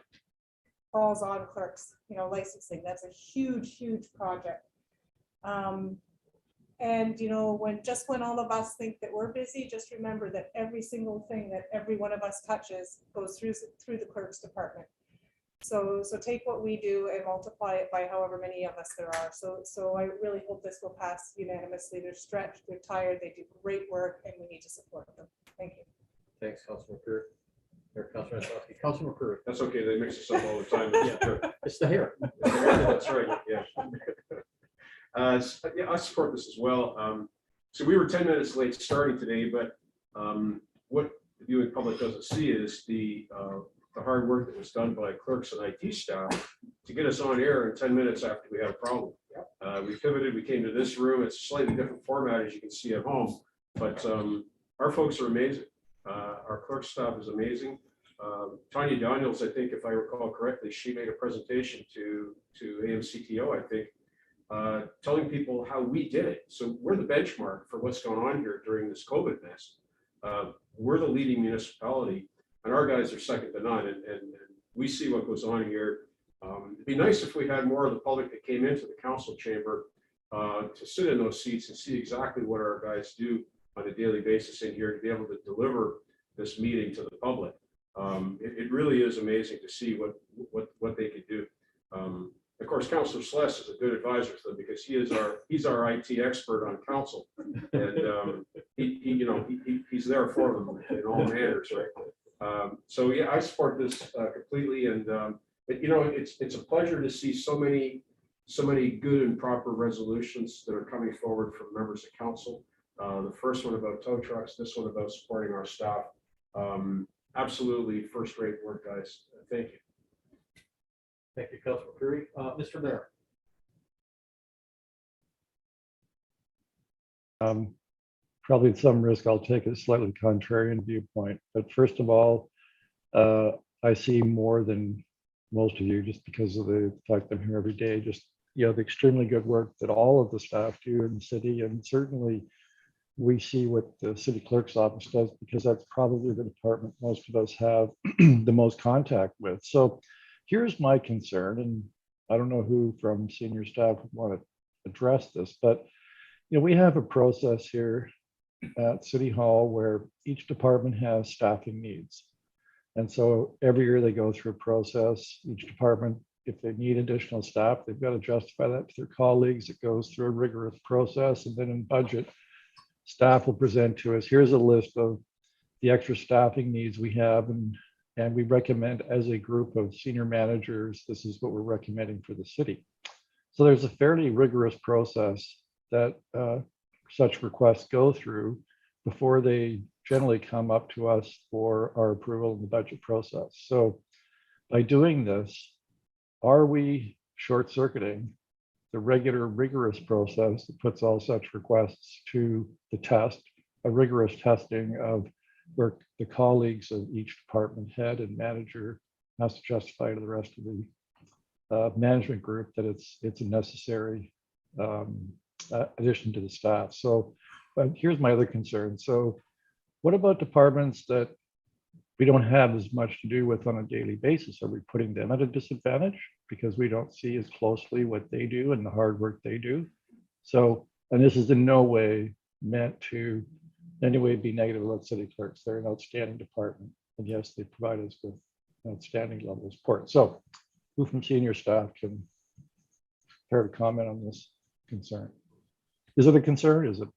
falls on clerks, you know, licensing. That's a huge, huge project. And, you know, when all of us think that we're busy, just remember that every single thing that every one of us touches goes through the clerk's department. So take what we do and multiply it by however many of us there are. So I really hope this will pass unanimously. They're stretched, they're tired, they do great work, and we need to support them. Thank you. Thanks, Councilor Curry. Or Councilor Antosky. Councilor Curry. That's okay. They mix us up all the time. Yeah, it's the hair. That's right, yeah. Yeah, I support this as well. So we were 10 minutes late starting today, but what the viewing public doesn't see is the hard work that was done by clerks and IT staff to get us on air in 10 minutes after we had a problem. We pivoted, we came to this room. It's a slightly different format, as you can see at home, but our folks are amazing. Our clerk staff is amazing. Tanya Daniels, I think, if I recall correctly, she made a presentation to AMCTO, I think, telling people how we did it. So we're the benchmark for what's going on here during this COVID mess. We're the leading municipality, and our guys are second to none. And we see what goes on here. It'd be nice if we had more of the public that came into the council chamber to sit in those seats and see exactly what our guys do on a daily basis in here to be able to deliver this meeting to the public. It really is amazing to see what they could do. Of course, Councillor Sless is a good advisor to them because he's our IT expert on council, and he's there for them in all manners, right? So yeah, I support this completely, and it's a pleasure to see so many good and proper resolutions that are coming forward from members of council. The first one about tow trucks, this one about supporting our staff. Absolutely first-rate work, guys. Thank you. Thank you, Councilor Curry. Mr. Mayor. Probably at some risk, I'll take a slightly contrarian viewpoint. But first of all, I see more than most of you just because of the fact I'm here every day. Just the extremely good work that all of the staff do in the city, and certainly we see what the city clerk's office does because that's probably the department most of us have the most contact with. So here's my concern, and I don't know who from senior staff would want to address this, but we have a process here at City Hall where each department has staffing needs. And so every year they go through a process. Each department, if they need additional staff, they've got to justify that to their colleagues. It goes through a rigorous process, and then in budget, staff will present to us, here's a list of the extra staffing needs we have, and we recommend as a group of senior managers, this is what we're recommending for the city. So there's a fairly rigorous process that such requests go through before they generally come up to us for our approval in the budget process. So by doing this, are we short-circuiting the regular rigorous process that puts all such requests to the test, a rigorous testing of where the colleagues of each department head and manager has to justify to the rest of the management group that it's a necessary addition to the staff. So here's my other concern. So what about departments that we don't have as much to do with on a daily basis? Are we putting them at a disadvantage because we don't see as closely what they do and the hard work they do? So, and this is in no way meant to in any way be negative about city clerks. They're an outstanding department. And yes, they provide us with outstanding level of support. So who from senior staff can care to comment on this concern? Is it a concern? Is it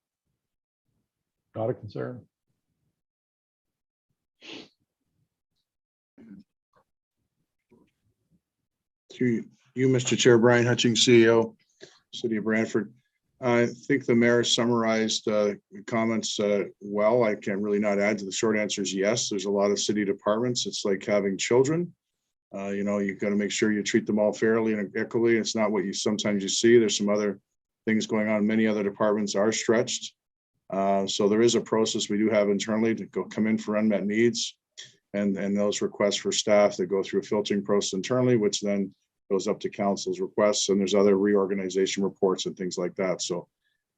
not a concern? To you, Mr. Chair, Brian Hutchings, CEO, City of Brantford. I think the mayor summarized the comments well. I can really not add to. The short answer is yes. There's a lot of city departments. It's like having children. You got to make sure you treat them all fairly and equitably. It's not what you sometimes you see. There's some other things going on. Many other departments are stretched. So there is a process we do have internally to come in for unmet needs. And those requests for staff that go through a filtering process internally, which then goes up to council's requests, and there's other reorganization reports and things like that. So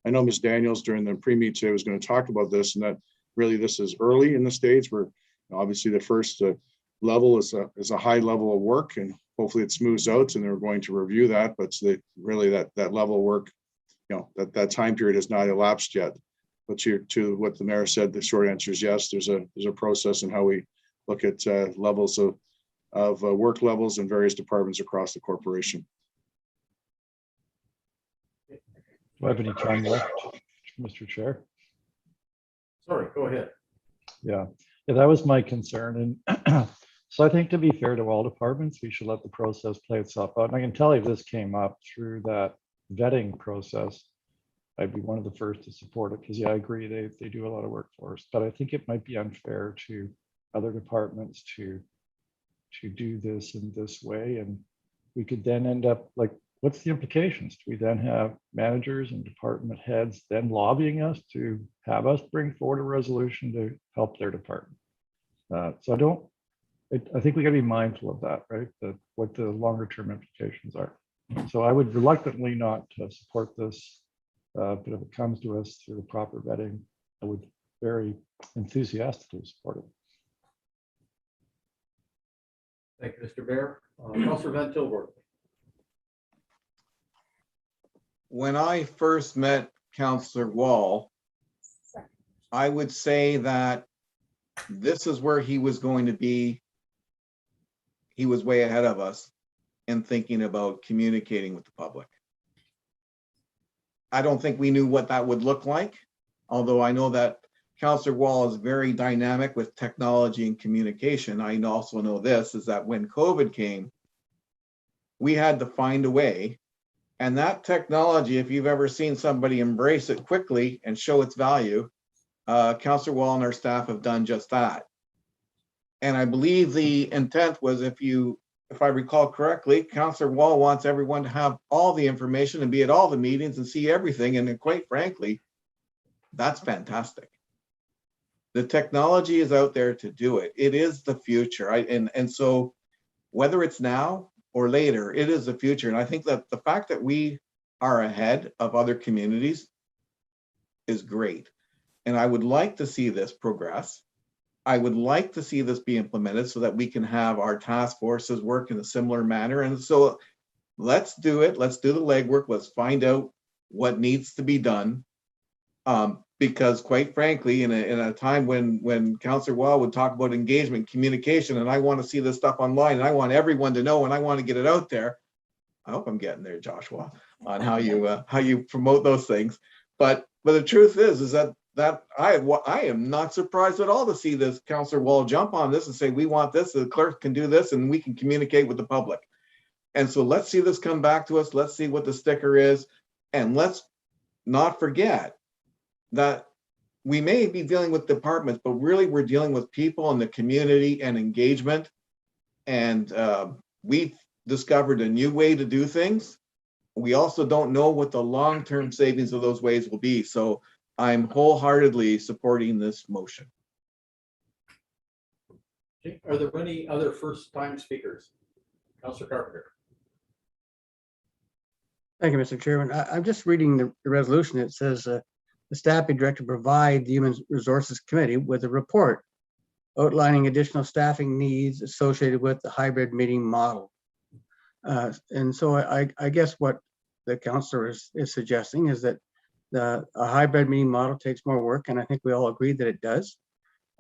I know Ms. Daniels during the pre-meet today was going to talk about this, and that really this is early in the stage where obviously the first level is a high level of work, and hopefully it smooths out and they're going to review that. But really that level of work, that time period has not elapsed yet. But to what the mayor said, the short answer is yes. There's a process in how we look at levels of of work levels in various departments across the corporation. Do I have any time left, Mr. Chair? Sorry, go ahead. Yeah, that was my concern. And so I think to be fair to all departments, we should let the process play itself out. And I can tell you this came up through that vetting process. I'd be one of the first to support it because, yeah, I agree, they do a lot of work for us. But I think it might be unfair to other departments to do this in this way. And we could then end up like, what's the implications? Do we then have managers and department heads then lobbying us to have us bring forward a resolution to help their department? So I think we got to be mindful of that, right? What the longer term implications are. So I would reluctantly not support this, but if it comes to us through the proper vetting, I would very enthusiastically support it. Thank you, Mr. Bear. Councillor Van Tilburg. When I first met Councillor Wall, I would say that this is where he was going to be. He was way ahead of us in thinking about communicating with the public. I don't think we knew what that would look like, although I know that Councillor Wall is very dynamic with technology and communication. I also know this, is that when COVID came, we had to find a way. And that technology, if you've ever seen somebody embrace it quickly and show its value, Councillor Wall and our staff have done just that. And I believe the intent was, if I recall correctly, Councillor Wall wants everyone to have all the information and be at all the meetings and see everything. And then, quite frankly, that's fantastic. The technology is out there to do it. It is the future. And so whether it's now or later, it is the future. And I think that the fact that we are ahead of other communities is great. And I would like to see this progress. I would like to see this be implemented so that we can have our task forces work in a similar manner. And so let's do it. Let's do the legwork. Let's find out what needs to be done. Because quite frankly, in a time when Councillor Wall would talk about engagement, communication, and I want to see this stuff online, and I want everyone to know, and I want to get it out there. I hope I'm getting there, Joshua, on how you promote those things. But the truth is that I am not surprised at all to see this Councillor Wall jump on this and say, we want this, the clerk can do this, and we can communicate with the public. And so let's see this come back to us. Let's see what the sticker is. And let's not forget that we may be dealing with departments, but really we're dealing with people in the community and engagement. And we've discovered a new way to do things. We also don't know what the long-term savings of those ways will be. So I'm wholeheartedly supporting this motion. Okay. Are there any other first-time speakers? Councillor Carpenter. Thank you, Mr. Chairman. I'm just reading the resolution. It says the staff be directed to provide the Human Resources Committee with a report outlining additional staffing needs associated with the hybrid meeting model. And so I guess what the councillor is suggesting is that a hybrid meeting model takes more work, and I think we all agree that it does.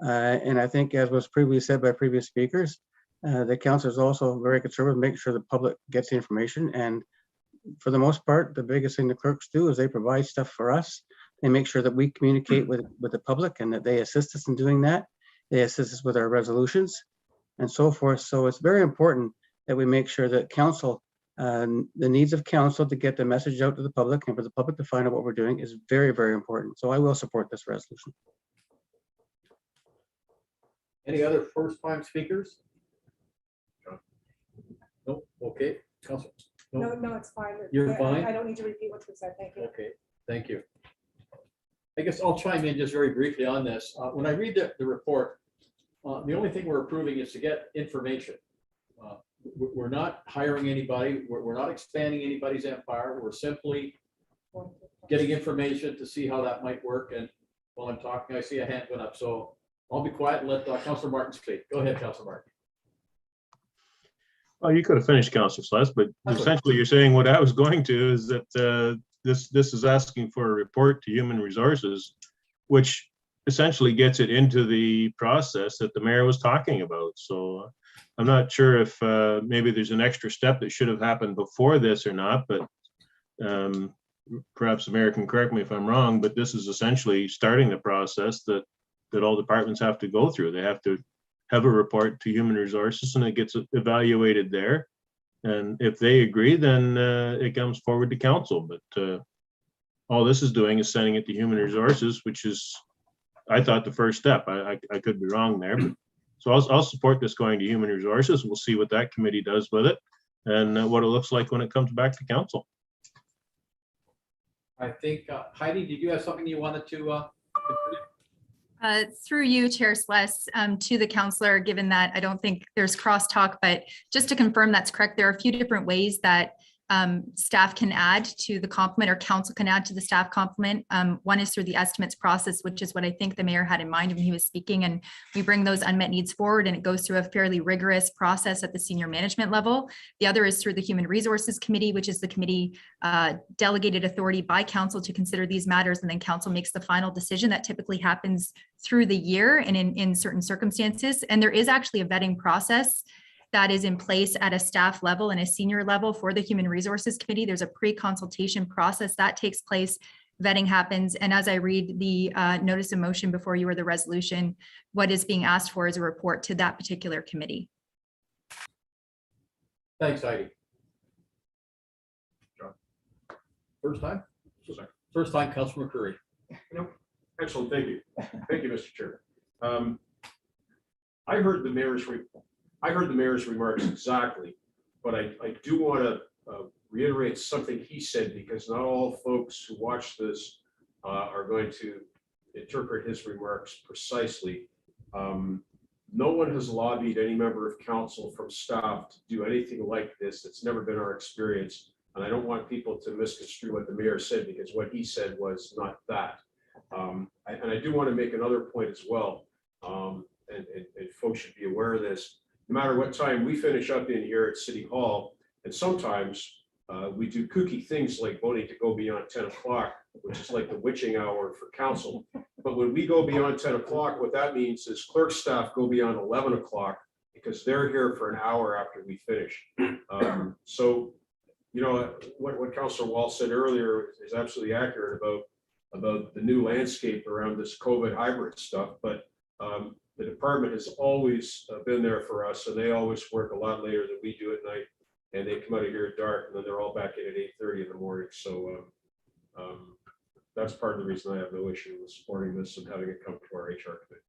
And I think, as was previously said by previous speakers, the council is also very concerned with making sure the public gets the information. And for the most part, the biggest thing the clerks do is they provide stuff for us. They make sure that we communicate with the public and that they assist us in doing that. They assist us with our resolutions and so forth. So it's very important that we make sure that council, the needs of council to get the message out to the public and for the public to find out what we're doing is very, very important. So I will support this resolution. Any other first-time speakers? No. Okay. Councillor. No, it's fine. You're fine? I don't need to repeat what you said. Thank you. Okay, thank you. I guess I'll chime in just very briefly on this. When I read the report, the only thing we're approving is to get information. We're not hiring anybody. We're not expanding anybody's empire. We're simply getting information to see how that might work. And while I'm talking, I see a hand went up. So I'll be quiet and let Councillor Martin speak. Go ahead, Councillor Martin. Well, you could have finished, Councillor Sless, but essentially you're saying what I was going to is that this is asking for a report to Human Resources, which essentially gets it into the process that the mayor was talking about. So I'm not sure if maybe there's an extra step that should have happened before this or not, but perhaps the mayor can correct me if I'm wrong, but this is essentially starting the process that all departments have to go through. They have to have a report to human resources and it gets evaluated there. And if they agree, then it comes forward to council. But all this is doing is sending it to human resources, which is, I thought, the first step. I could be wrong there, but so I'll support this going to human resources. We'll see what that committee does with it and what it looks like when it comes back to council. I think, Heidi, did you have something you wanted to? Through you, Chair Sless, to the counselor, given that I don't think there's crosstalk, but just to confirm that's correct, there are a few different ways that staff can add to the complement or council can add to the staff complement. One is through the estimates process, which is what I think the mayor had in mind when he was speaking. And we bring those unmet needs forward and it goes through a fairly rigorous process at the senior management level. The other is through the Human Resources Committee, which is the committee delegated authority by council to consider these matters. And then council makes the final decision that typically happens through the year and in certain circumstances. And there is actually a vetting process that is in place at a staff level and a senior level for the Human Resources Committee. There's a pre-consultation process that takes place, vetting happens. And as I read the notice of motion before you or the resolution, what is being asked for is a report to that particular committee. Thanks, Heidi. John. First time? First time, Councilor McCreary. Excellent, thank you. Thank you, Mr. Chair. I heard the mayor's remarks exactly, but I do want to reiterate something he said, because not all folks who watch this are going to interpret his remarks precisely. No one has lobbied any member of council from staff to do anything like this. It's never been our experience. And I don't want people to misconstrue what the mayor said, because what he said was not that. And I do want to make another point as well. And folks should be aware of this. No matter what time we finish up in here at City Hall, and sometimes we do kooky things like voting to go beyond 10 o'clock, which is like the witching hour for council. But when we go beyond 10 o'clock, what that means is clerk staff go beyond 11 o'clock because they're here for an hour after we finish. So, you know, what Councilor Wall said earlier is absolutely accurate about the new landscape around this COVID hybrid stuff. But the department has always been there for us, and they always work a lot later than we do at night, and they come out of here at dark, and then they're all back in at 8:30 in the morning. So that's part of the reason I have no issue with supporting this and having it come to our HR committee.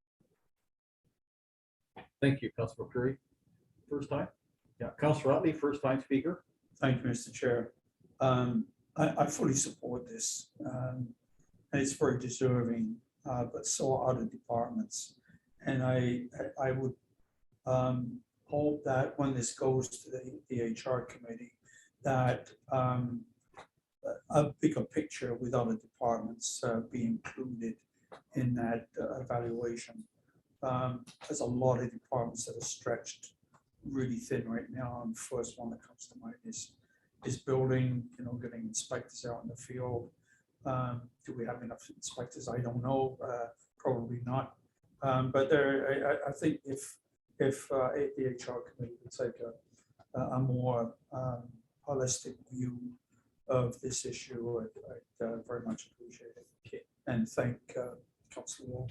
Thank you, Councilor McCreary. First time? Yeah, Councilor Utley, first time speaker. Thank you, Mr. Chair. I fully support this. And it's very deserving, but so are other departments. And I would hope that when this goes to the HR committee, that a bigger picture with other departments be included in that evaluation. There's a lot of departments that are stretched really thin right now. And the first one that comes to mind is building, you know, getting inspectors out in the field. Do we have enough inspectors? I don't know, probably not. But I think if the HR committee would take a more holistic view of this issue, I'd very much appreciate it. And thank Councilor Wall.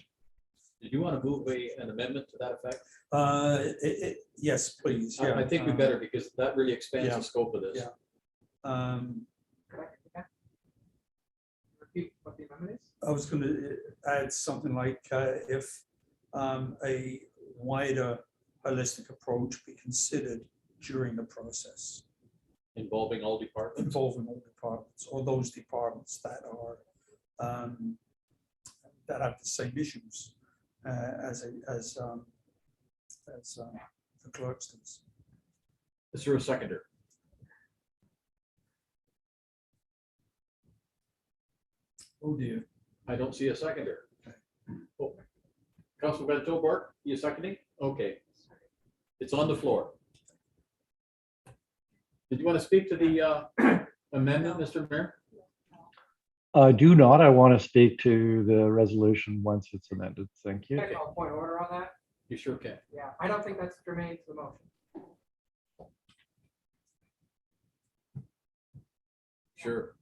Did you want to move an amendment to that effect? Yes, please. Yeah. I think we better, because that really expands yeah. the scope of this. Yeah. Repeat what the amendment is? I was going to add something like if a wider holistic approach be considered during the process. Involving all departments? Involving all departments, or those departments that are that have the same issues as the clerks does. Is there a seconder? Oh dear. I don't see a seconder. Oh. Councilor Van Tilburg, you seconding? Okay. It's on the floor. Did you want to speak to the amendment, Mr. Mayor? I do not. I want to speak to the resolution once it's amended. Thank you. Can I call point of order on that? You sure can. Yeah, I don't think that's germane to the motion. Sure.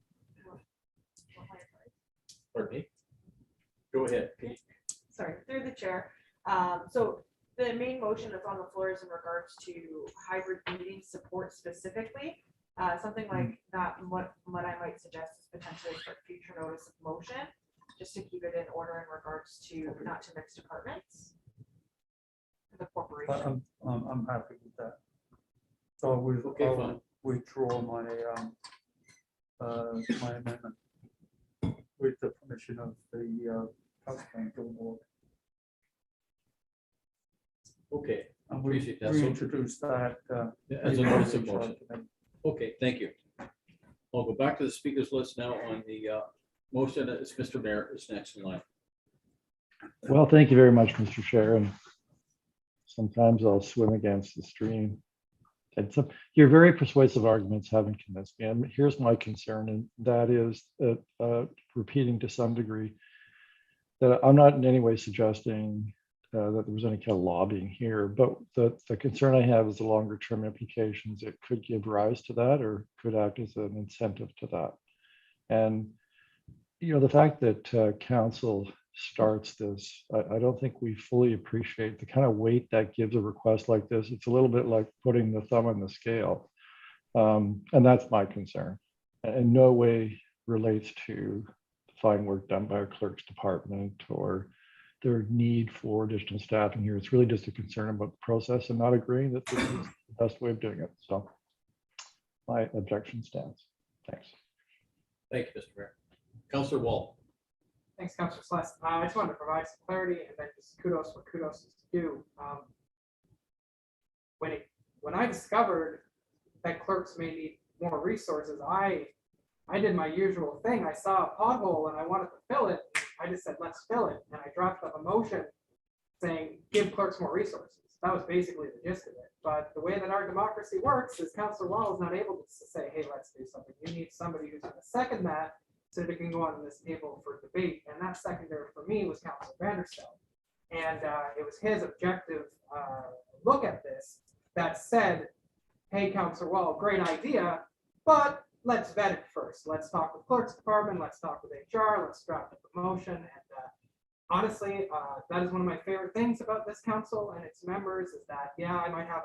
Pardon me? Go ahead, Pete. Sorry, through the chair. So the main motion that's on the floor is in regards to hybrid meeting support specifically. Something like that, what I might suggest is potentially for future notice of motion, just to keep it in order in regards to not to mix departments. The corporation. I'm happy with that. So Okay, fine. I'll withdraw my my amendment with the permission of the council board. Okay, And we appreciate that. So reintroduce that. as a notice of motion. Okay, thank you. I'll go back to the speakers list now on the motion. It's Mr. Mayor is next in line. Well, thank you very much, Mr. Chair. And sometimes I'll swim against the stream. And so your very persuasive arguments haven't convinced me. And here's my concern, and that is that repeating to some degree that I'm not in any way suggesting that there was any kind of lobbying here, but the concern I have is the longer term implications it could give rise to that or could act as an incentive to that. And, you know, the fact that council starts this, I don't think we fully appreciate the kind of weight that gives a request like this. It's a little bit like putting the thumb on the scale. And that's my concern. In no way relates to fine work done by our clerk's department or their need for additional staffing here. It's really just a concern about the process and not agreeing that this is the best way of doing it. So my objection stands. Thanks. Thank you, Mr. Mayor. Councillor Wall. Thanks, Councilor Sless. I just wanted to provide some clarity and then just kudos for kudos is due. When I discovered that clerks may need more resources, I did my usual thing. I saw a pothole and I wanted to fill it. I just said, let's fill it. And I drafted up a motion saying, give clerks more resources. That was basically the gist of it. But the way that our democracy works is Councilor Wall is not able to say, hey, let's do something. You need somebody who's going to second that so that it can go on this table for debate. And that seconder for me was Councilor Vanderstel. And it was his objective look at this that said, hey, Councilor Wall, great idea, but let's vet it first. Let's talk with clerk's department. Let's talk with HR. Let's draft up a motion. And honestly, that is one of my favorite things about this council and its members is that, yeah, I might have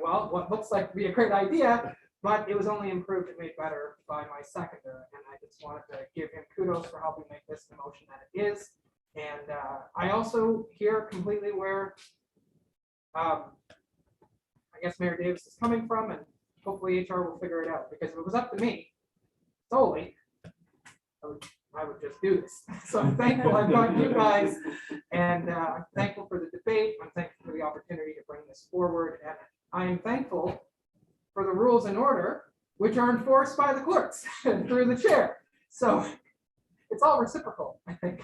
well, what looks like to be a great idea, but it was only improved and made better by my seconder. And I just wanted to give him kudos for helping make this the motion that it is. And I also hear completely where I guess Mayor Davis is coming from, and hopefully HR will figure it out, because if it was up to me solely, I would just do this. So I'm thankful I've got you guys, and I'm thankful for the debate. I'm thankful for the opportunity to bring this forward, and I am thankful for the rules and order, which are enforced by the clerks through the chair. So it's all reciprocal, I think.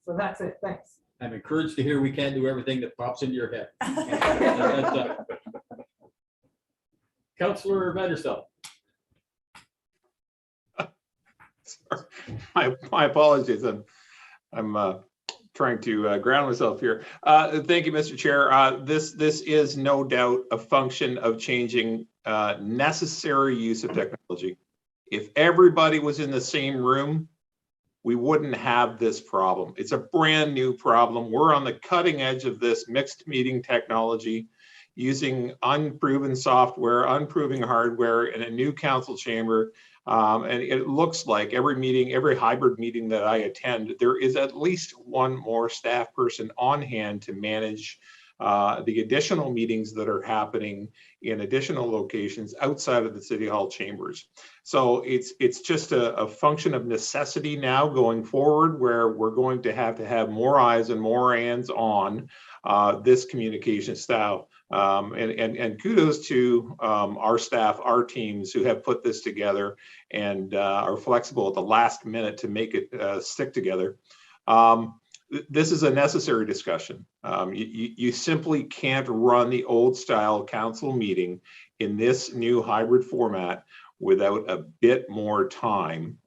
So that's it. Thanks. I'm encouraged to hear we can't do everything that pops into your head. Councillor Vanderstel. My apologies. I'm trying to ground myself here. Thank you, Mr. Chair. This is no doubt a function of changing necessary use of technology. If everybody was in the same room, we wouldn't have this problem. It's a brand new problem. We're on the cutting edge of this mixed meeting technology, using unproven software, unproven hardware in a new council chamber. And it looks like every meeting, every hybrid meeting that I attend, there is at least one more staff person on hand to manage the additional meetings that are happening in additional locations outside of the City Hall chambers. So it's just a function of necessity now going forward, where we're going to have more eyes and more hands on this communication style. And kudos to our staff, our teams who have put this together and are flexible at the last minute to make it stick together. This is a necessary discussion. You simply can't run the old style council meeting in this new hybrid format without a bit more time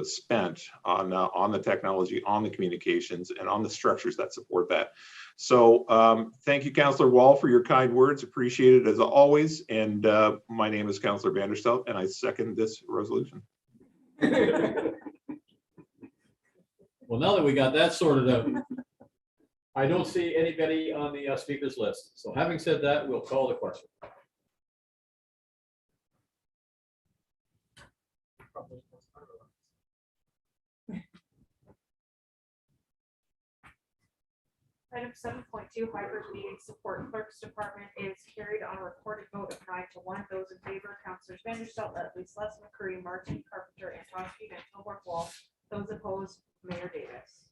spent on the technology, on the communications, and on the structures that support that. So thank you, Councillor Wall, for your kind words. Appreciate it as always. And my name is Councillor Vanderstelt, and I second this resolution. Well, now that we got that sorted out, I don't see anybody on the speakers list. So having said that, we'll call the question. Item 7.2, hybrid meeting support clerks department is carried on a recorded vote of 9-1. Those in favor, Councilors Vanderstelt, Utley, Sless, McCurry, Martin, Carpenter, and Toski, and Kilborg Wall. Those opposed, Mayor Davis.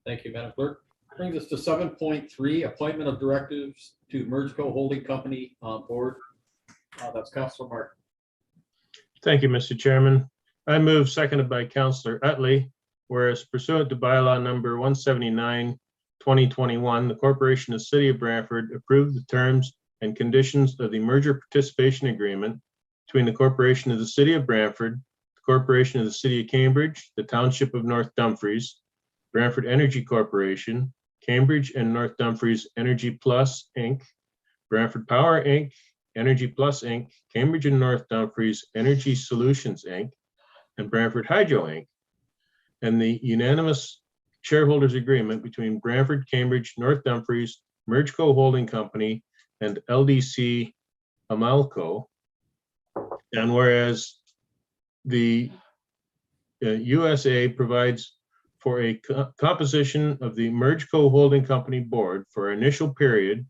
Thank you, Madam Clerk. Brings us to 7.3, appointment of directives to Mergeco Holding Company Board. That's Councilor Martin. Thank you, Mr. Chairman. I move, seconded by Councillor Utley, whereas pursuant to bylaw number 179, 2021, the Corporation of the City of Brantford approved the terms and conditions of the merger participation agreement between the Corporation of the City of Brantford, the Corporation of the City of Cambridge, the Township of North Dumfries, Brantford Energy Corporation, Cambridge and North Dumfries Energy Plus, Inc., Brantford Power, Inc., Energy Plus, Inc., Cambridge and North Dumfries Energy Solutions, Inc., and Brantford Hydro, Inc., and the unanimous shareholders agreement between Brantford, Cambridge, North Dumfries, Mergeco Holding Company, and LDC Amalco. And whereas the USA provides for a composition of the Mergeco Holding Company board for an initial period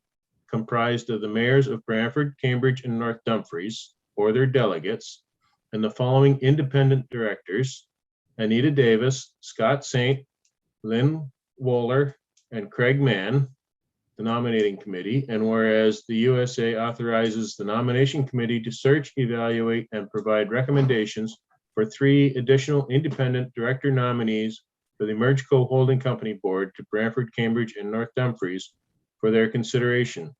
comprised of the mayors of Brantford, Cambridge, and North Dumfries, or their delegates, and the following independent directors: Anita Davis, Scott Saint, Lynn Wohler, and Craig Mann, the nominating committee. And whereas the USA authorizes the nomination committee to search, evaluate, and provide recommendations for 3 additional independent director nominees for the Mergeco Holding Company Board to Brantford, Cambridge, and North Dumfries for their consideration.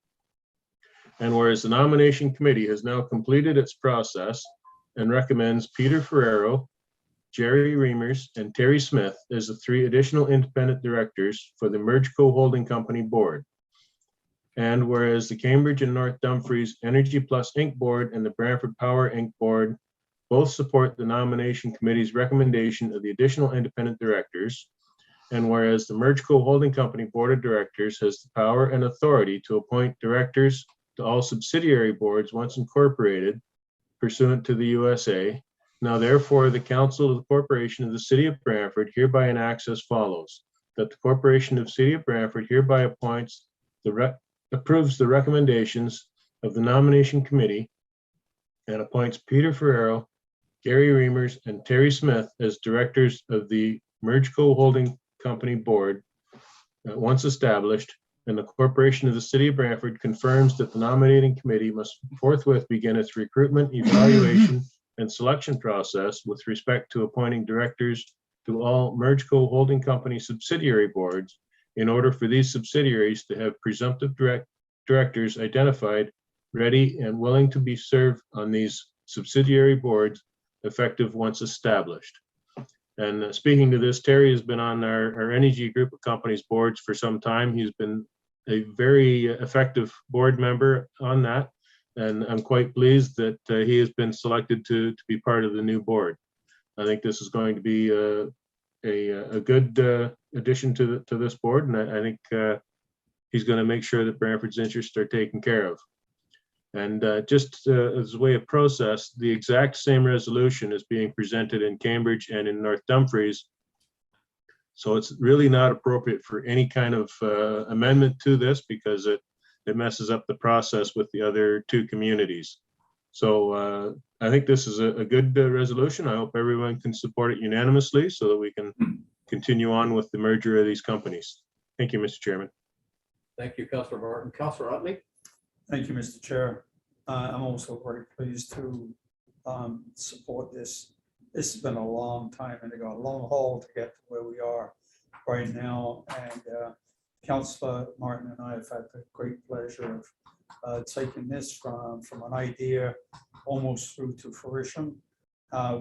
And whereas the nomination committee has now completed its process and recommends Peter Ferrero, Jerry Reimers, and Terry Smith as the 3 additional independent directors for the Mergeco Holding Company Board. And whereas the Cambridge and North Dumfries Energy Plus Inc. Board and the Brantford Power Inc. Board both support the nomination committee's recommendation of the additional independent directors. And whereas the Mergeco Holding Company Board of Directors has the power and authority to appoint directors to all subsidiary boards once incorporated pursuant to the USA. Now therefore, the Council of the Corporation of the City of Brantford hereby enacts as follows: that the Corporation of the City of Brantford hereby appoints approves the recommendations of the nomination committee and appoints Peter Ferrero, Gary Reimers, and Terry Smith as directors of the Mergeco Holding Company Board once established, and the Corporation of the City of Brantford confirms that the nominating committee must forthwith begin its recruitment, evaluation, and selection process with respect to appointing directors to all Mergeco Holding Company subsidiary boards in order for these subsidiaries to have presumptive directors identified, ready and willing to be served on these subsidiary boards effective once established. And speaking to this, Terry has been on our energy group of companies boards for some time. He's been a very effective board member on that. And I'm quite pleased that he has been selected to be part of the new board. I think this is going to be a good addition to this board, and I think he's going to make sure that Brantford's interests are taken care of. And just as a way of process, the exact same resolution is being presented in Cambridge and in North Dumfries. So it's really not appropriate for any kind of amendment to this because it messes up the process with the other 2 communities. So I think this is a good resolution. I hope everyone can support it unanimously so that we can continue on with the merger of these companies. Thank you, Mr. Chairman. Thank you, Councillor Martin. Councillor Utley. Thank you, Mr. Chair. I'm also very pleased to support this. This has been a long time and a long haul to get to where we are right now. And Councillor Martin and I have had the great pleasure of taking this from an idea almost through to fruition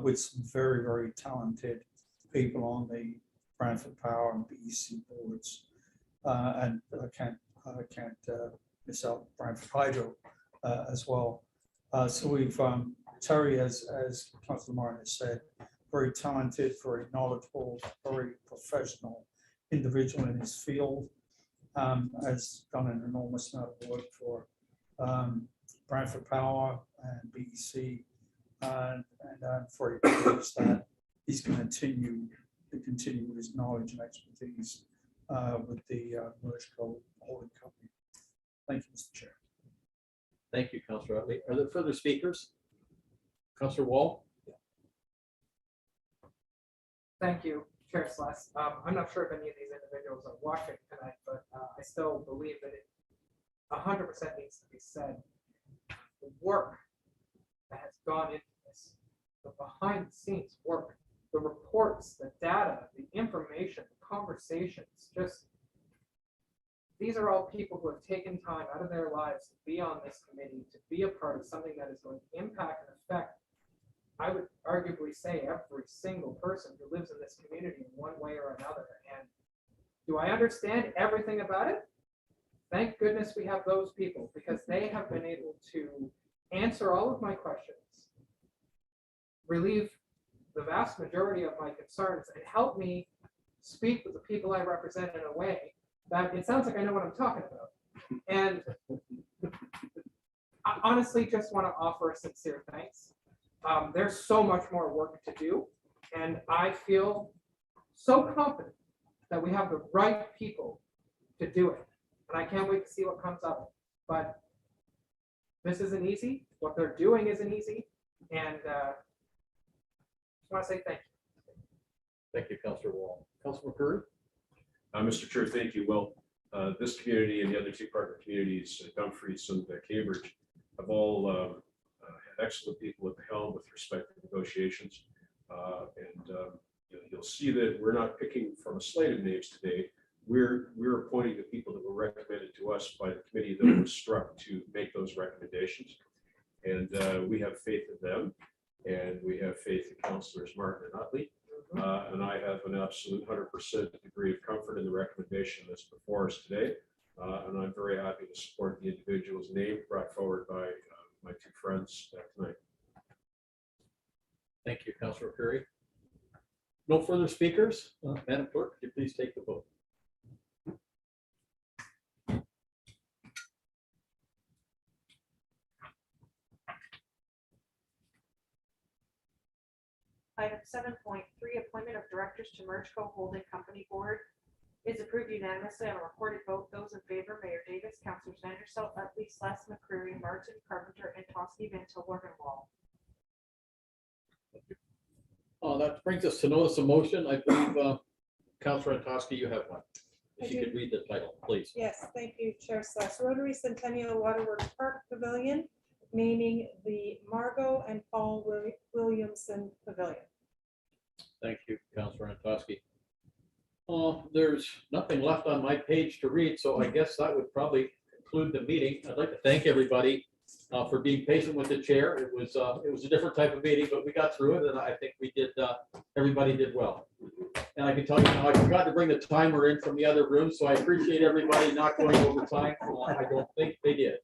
with some very, very talented people on the Brantford Power and BEC boards. And I can't miss out Brantford Hydro as well. So we've, Terry, as Councillor Martin has said, very talented, very knowledgeable, very professional individual in his field, has done an enormous amount of work for Brantford Power and BEC, and I'm very pleased that he's going to continue with his knowledge and expertise with the Mergco Holding Company. Thank you, Mr. Chair. Thank you, Councillor Utley. Are there further speakers? Councillor Wall? Thank you, Chair Sless. I'm not sure if any of these individuals are watching tonight, but I still believe that it 100% needs to be said. The work that has gone into this, the behind the scenes work, the reports, the data, the information, the conversations, just these are all people who have taken time out of their lives to be on this committee, to be a part of something that is going to impact and affect, I would arguably say, every single person who lives in this community in one way or another. And do I understand everything about it? Thank goodness we have those people, because they have been able to answer all of my questions, relieve the vast majority of my concerns, and help me speak with the people I represent in a way that it sounds like I know what I'm talking about. And I honestly just want to offer a sincere thanks. There's so much more work to do, and I feel so confident that we have the right people to do it. And I can't wait to see what comes of it. But this isn't easy. What they're doing isn't easy. And just want to say thank you. Thank you, Councillor Wall. Councillor McCurry? Mr. Chair, thank you. Well, this community and the other two partner communities, Dumfries and Cambridge, have all had excellent people at the helm with respect to negotiations. You'll see that we're not picking from a slate of names today. We're appointing the people that were recommended to us by the committee that was struck to make those recommendations. And we have faith in them, and we have faith in Councillors Martin and Utley. And I have an absolute 100% degree of comfort in the recommendation that's before us today. And I'm very happy to support the individuals named, brought forward by my two friends tonight. Thank you, Councillor Curry. No further speakers. Madam Clerk, could you please take the vote? Item 7.3, appointment of directors to Mergco Holding Company Board is approved unanimously on a recorded vote. Those in favor, Mayor Davis, Councillors Vanderstel, Utley, Sless, McCreary, Martin, Carpenter, and Toski, Van Til, Wall. That brings us to notice of motion. I believe, Councillor Antosky, you have one. If you could read the title, please. Yes, thank you, Chair Slush. Rotary Centennial Waterworks Park Pavilion, naming the Margot and Paul Williamson Pavilion. Thank you, Councillor Antosky. There's nothing left on my page to read, so I guess that would probably conclude the meeting. I'd like to thank everybody for being patient with the chair. It was a different type of meeting, but we got through it, and I think we did. Everybody did well. And I can tell you now, I forgot to bring the timer in from the other room, so I appreciate everybody not going over time. I don't think they did.